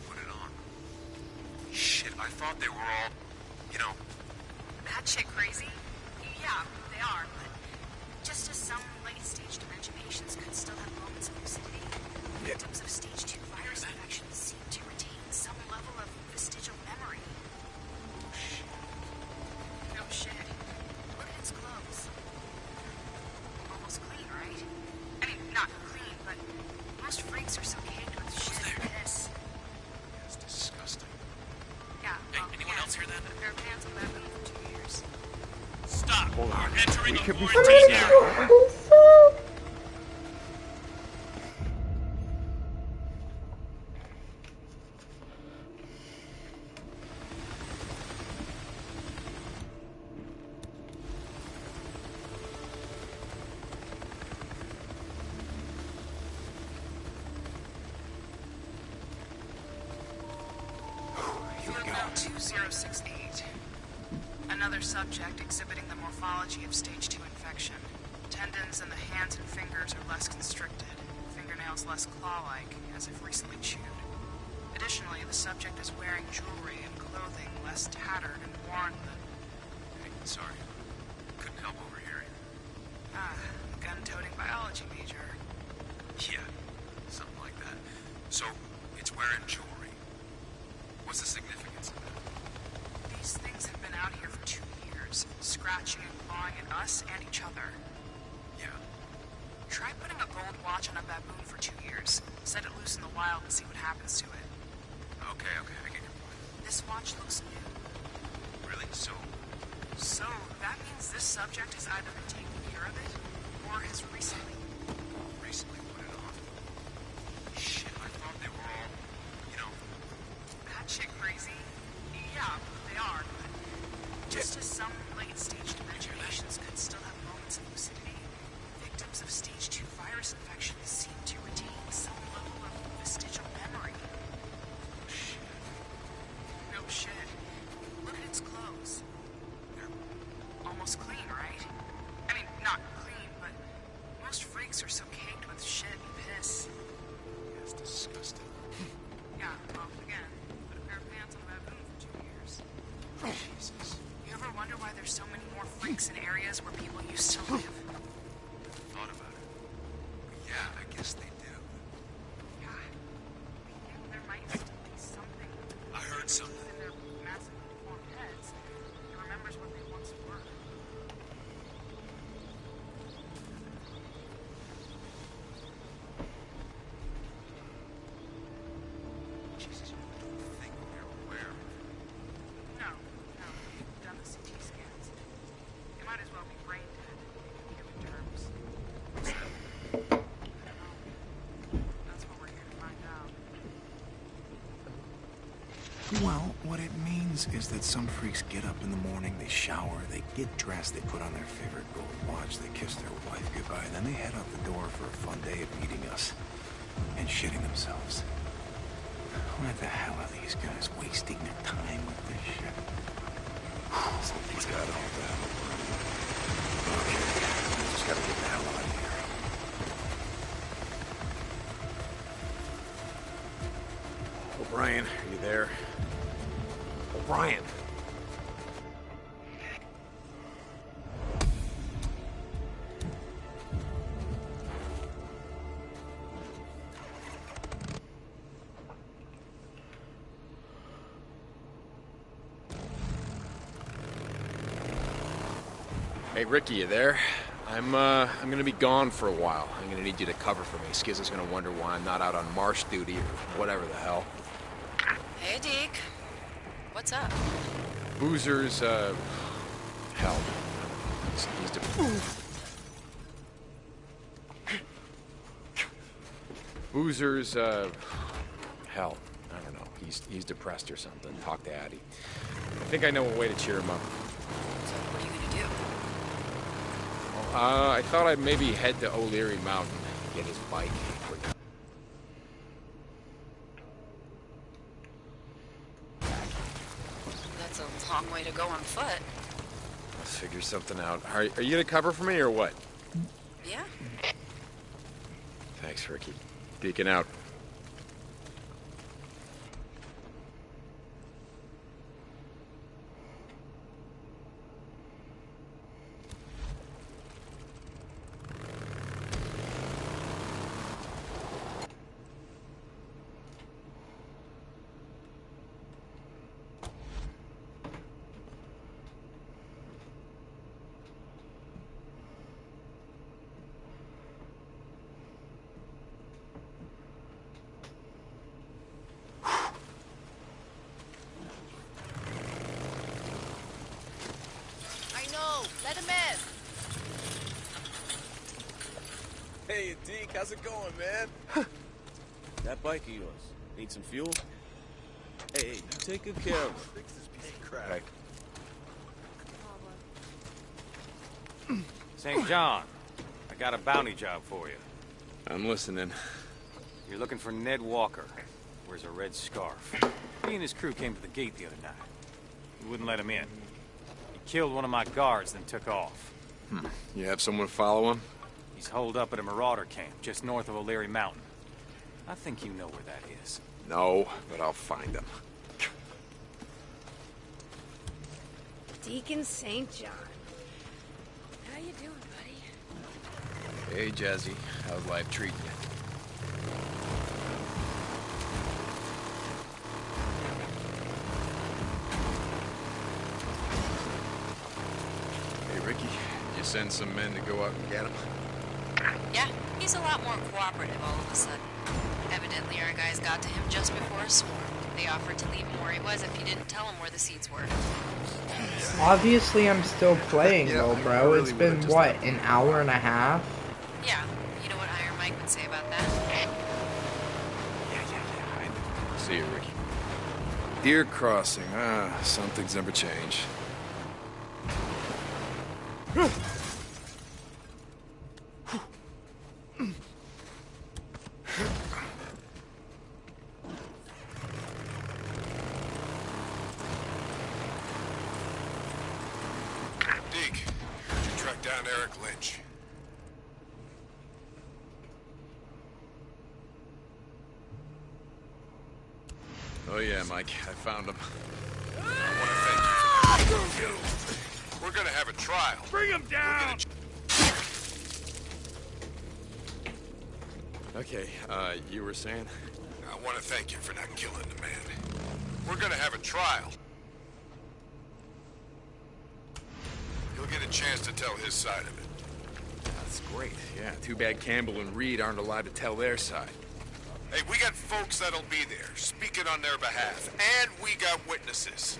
put it on. Shit, I thought they were all, you know... That shit crazy? Yeah, they are, but just as some late-stage dementia patients could still have moments of lucidity, victims of stage 2 virus infections seem to retain some level of vestigial memory. No shit. Look at its clothes. Almost clean, right? I mean, not clean, but most freaks are so caked with shit and piss. It's disgusting. Yeah, well, anyone else hear that? A pair of pants on that room for 2 years. Stop! Hold on. We're entering We a could be quarantine friends area. Field note 2068. Another subject exhibiting the morphology of stage 2 infection. Tendons in the hands and fingers are less constricted, fingernails less claw-like, as if recently chewed. Additionally, the subject is wearing jewelry and clothing less tattered and worn than... Hey, sorry. Couldn't help overhearing. Ah, gun-toting biology major. Yeah, something like that. So, it's wearing jewelry. What's the significance of that? These things have been out here for 2 years, scratching and clawing at us and each other. Yeah. Try putting a gold watch on a baboon for 2 years. Set it loose in the wild and see what happens to it. Okay, I get your point. This watch looks new. Really? So, That means this subject has either been taking care of it, or has recently put it on. Shit, I thought they were all, you know... That shit crazy? Yeah, they are, but just as some late-stage dementia patients could still have moments of lucidity, victims of stage 2 virus infections seem to retain some level of vestigial memory. No shit. Look at its clothes. They're almost clean, right? I mean, not clean, but most freaks are so caked with shit and piss. It's disgusting. Yeah, well, again, put a pair of pants on a baboon for 2 years. Jesus. You ever wonder why there's so many more freaks in areas where people used to live? Thought about it. But yeah, I guess they do. Yeah. There might still be something. I heard something. In their massive deformed heads, it remembers what they once were. Jesus, you don't think they're aware of it. No. We've done the CT scans. They might as well be brain dead, given terms. I don't know. That's what we're here to find out. Well, what it means is that some freaks get up in the morning, they shower, they get dressed, they put on their favorite gold watch, they kiss their wife goodbye, then they head out the door for a fun day of eating us and shitting themselves. Why the hell are these guys wasting their time with this shit? Something's got all that. Okay, I just gotta get the hell out of here. O'Brien, are you there? O'Brien! Hey, Ricky, you there? I'm gonna be gone for a while. I'm gonna need you to cover for me. Skiz is gonna wonder why I'm not out on marsh duty or whatever the hell. Hey, Deke. What's up? Boozer's, hell. Boozer's, hell. I don't know. He's depressed or something. Talk to Addie. I think I know a way to cheer him up. So what are you gonna do? I thought I'd maybe head to O'Leary Mountain, get his bike. That's a long way to go on foot. Let's figure something out. Are you gonna cover for me or what? Yeah. Thanks, Ricky. Deacon out. Let him in. Hey, Deke, how's it going, man? That bike of yours, need some fuel? Hey, you take good care of it. Fix this piece of crap. St. John, I got a bounty job for you. I'm listening. You're looking for Ned Walker. Wears a red scarf. He and his crew came to the gate the other night. We wouldn't let him in. He killed one of my guards, then took off. You have someone follow him? He's holed up at a marauder camp just north of O'Leary Mountain. I think you know where that is. No, but I'll find him. Deacon St. John. How you doing, buddy? Hey, Jazzy. How's life treating you? Hey, Ricky. You send some men to go out and get him? Yeah, he's a lot more cooperative all of a sudden. Evidently, our guys got to him just before a swarm. They offered to leave him where he was if he didn't tell them where the seats were. Obviously, I'm still playing though, bro. really It's been, what, an hour and a half? Yeah, you know what Iron Mike would say about that? I know. See you, Ricky. Deer crossing. Some things never change. Deke, did you track down Eric Lynch? Oh yeah, Mike. I found him. I want to thank you for that. We're gonna have a trial. Bring him down! Okay, you were saying? I want to thank you for not killing the man. We're gonna have a trial. He'll get a chance to tell his side of it. That's great. Yeah, too bad Campbell and Reed aren't allowed to tell their side. Hey, we got folks that'll be there, speaking on their behalf. And we got witnesses.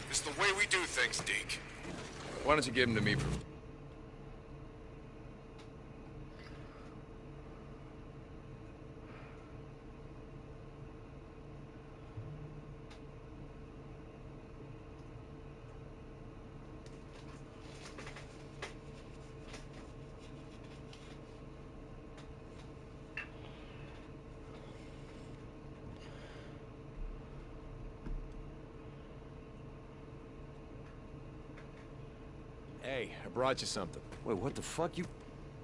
It's the way we do things, Deke. Why don't you give him to me for... Hey, I brought you something. Wait, what the fuck?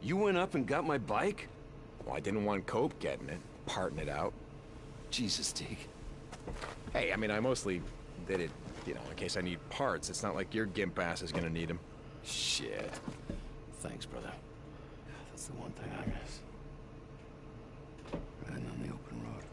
You went up and got my bike? Well, I didn't want Cope getting it, parting it out. Jesus, Deke. Hey, I mean, I mostly did it, you know, in case I need parts. It's not like your gimp ass is gonna need them. Shit. Thanks, brother. That's the one thing I miss. Riding on the open road.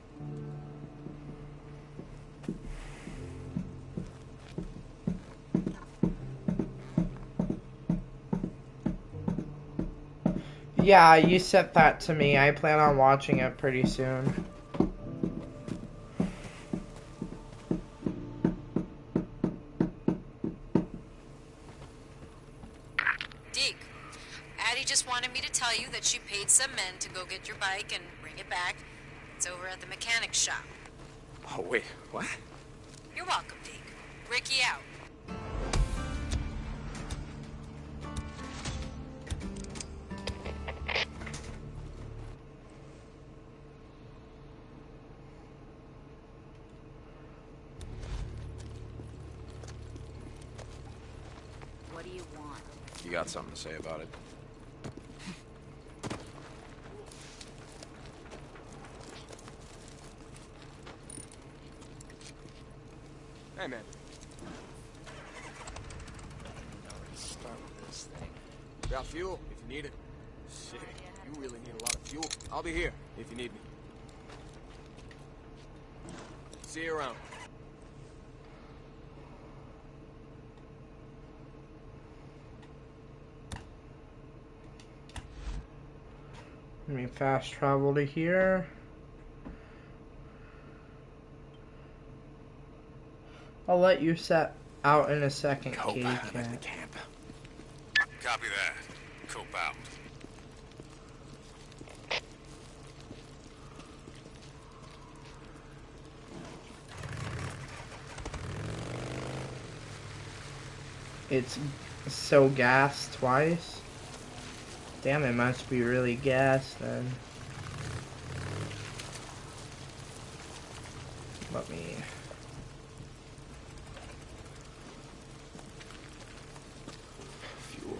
Yeah, you sent that to me. I plan on watching it pretty soon. Deke, Addie just wanted me to tell you that she paid some men to go get your bike and bring it back. It's over at the mechanic shop. Oh, wait, what? You're welcome, Deke. Ricky out. What do you want? You got something to say about it? Hey, man. Start with this thing. Got fuel, if you need it. Shit, you really need a lot of fuel. I'll be here, if you need me. See you around. Let me fast travel to here. I'll let you set out in a second, Kitty Cat. Camp. Copy that. Cope out. It's so gassed twice. Damn, it must be really gassed then. Let me... Fuel.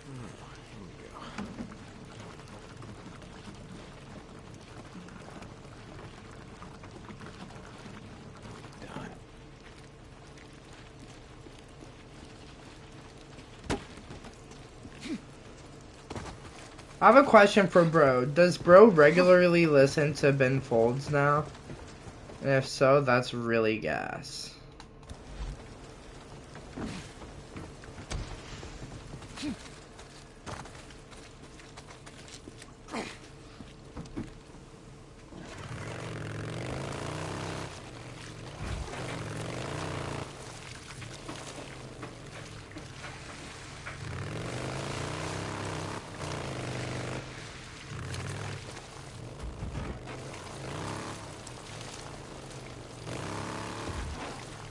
Here we go. Done. I have a question for Bro. Does Bro regularly listen to Ben Folds now? And if so, that's really gas.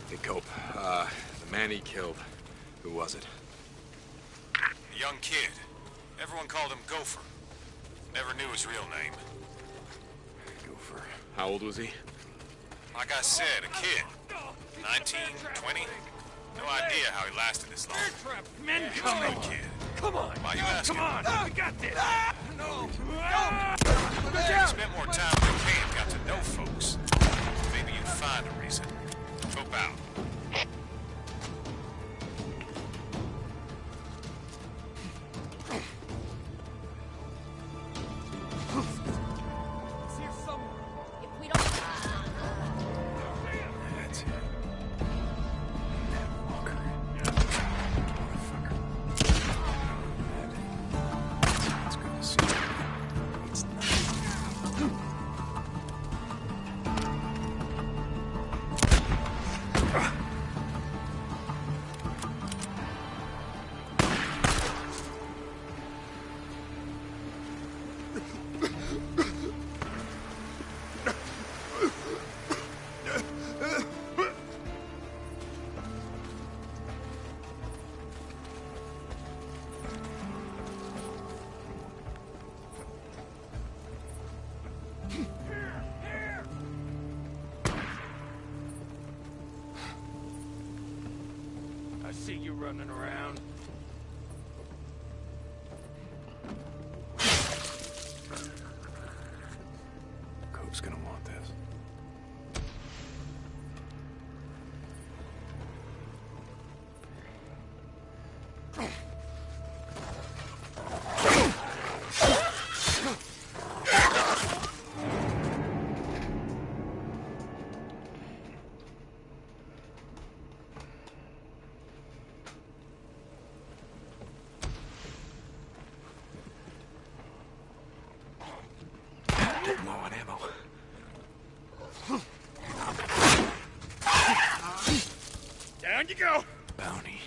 Hey, Cope. The man he killed. Who was it? A young kid. Everyone called him Gopher. Never knew his real name. Gopher. How old was he? Like I said, a kid. 19, 20. No idea how he lasted this long. Men He was coming! no kid. Come on! Why you asking? Come on! We got this! No! If you spent more time in the camp, got to know folks. Maybe you'd find a reason. Cope out. That's it. It's good to see you. It's I see you running around. Cope's gonna want this. Down you go. Bounty.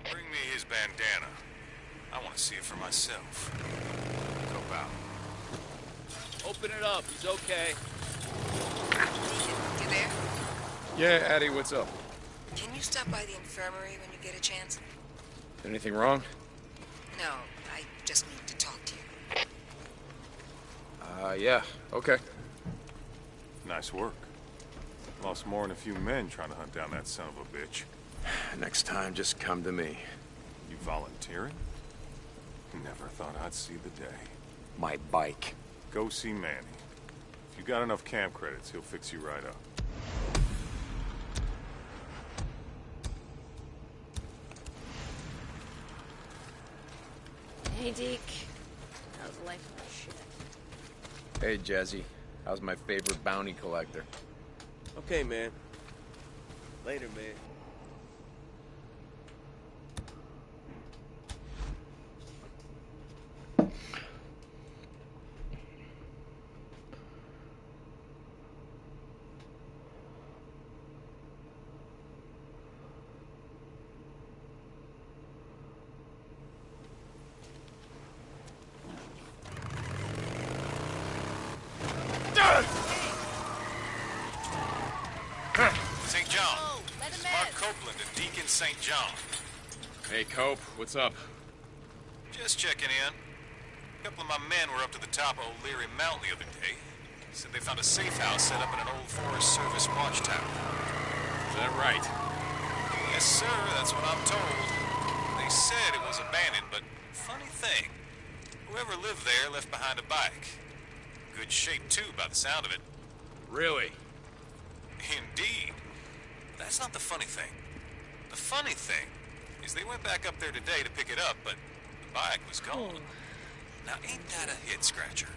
Bring me his bandana. I want to see it for myself. Go out. Open it up. He's okay. You there? Yeah, Addie, what's up? Can you stop by the infirmary when you get a chance? Anything wrong? No, I just need to talk to you. Yeah, okay. Nice work. Lost more than a few men trying to hunt down that son of a bitch. Next time, just come to me. You volunteering? Never thought I'd see the day. My bike. Go see Manny. If you got enough camp credits, he'll fix you right up. Hey, Deke. How's life on shit? Hey, Jazzy. How's my favorite bounty collector? Okay, man. Later, man. St. John. Mark Copeland and Deacon St. John. Hey, Cope, what's up? Just checking in. A couple of my men were up to the top of O'Leary Mountain the other day. Said they found a safe house set up in an old Forest Service watchtower. Is that right? Yes, sir, that's what I'm told. They said it was abandoned, but funny thing, whoever lived there left behind a bike. Good shape, too, by the sound of it. Really? Indeed. That's not the funny thing. The funny thing is they went back up there today to pick it up, but the bike was gone. Now, ain't that a head-scratcher?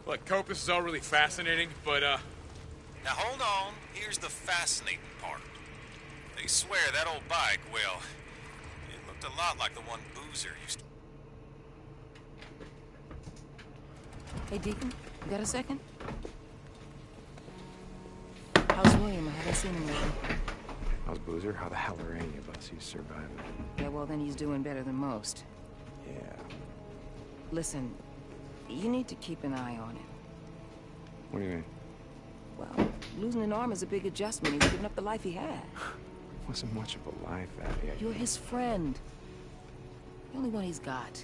Look, Cope, this is all really fascinating, but, Now, hold on. Here's the fascinating part. They swear that old bike, well, it looked a lot like the one Boozer used to... Hey, Deacon, you got a second? How's William? I haven't seen him lately. How's Boozer? How the hell are any of us? He's surviving. Yeah, well, then he's doing better than most. Yeah. Listen, you need to keep an eye on him. What do you mean? Well, losing an arm is a big adjustment. He's given up the life he had. Wasn't much of a life, Addie. You're his friend. The only one he's got.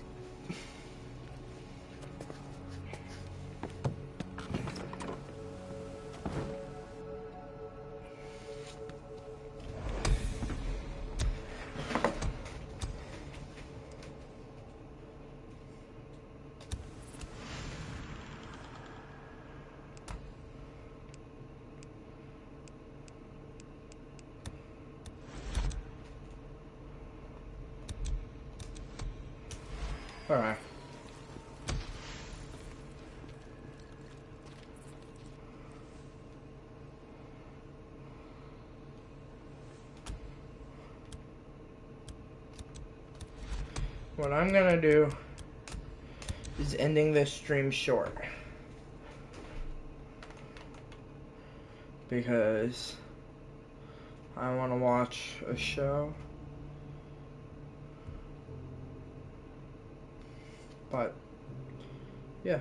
Alright. What I'm gonna do is ending this stream short. Because I want to watch a show. But, yeah.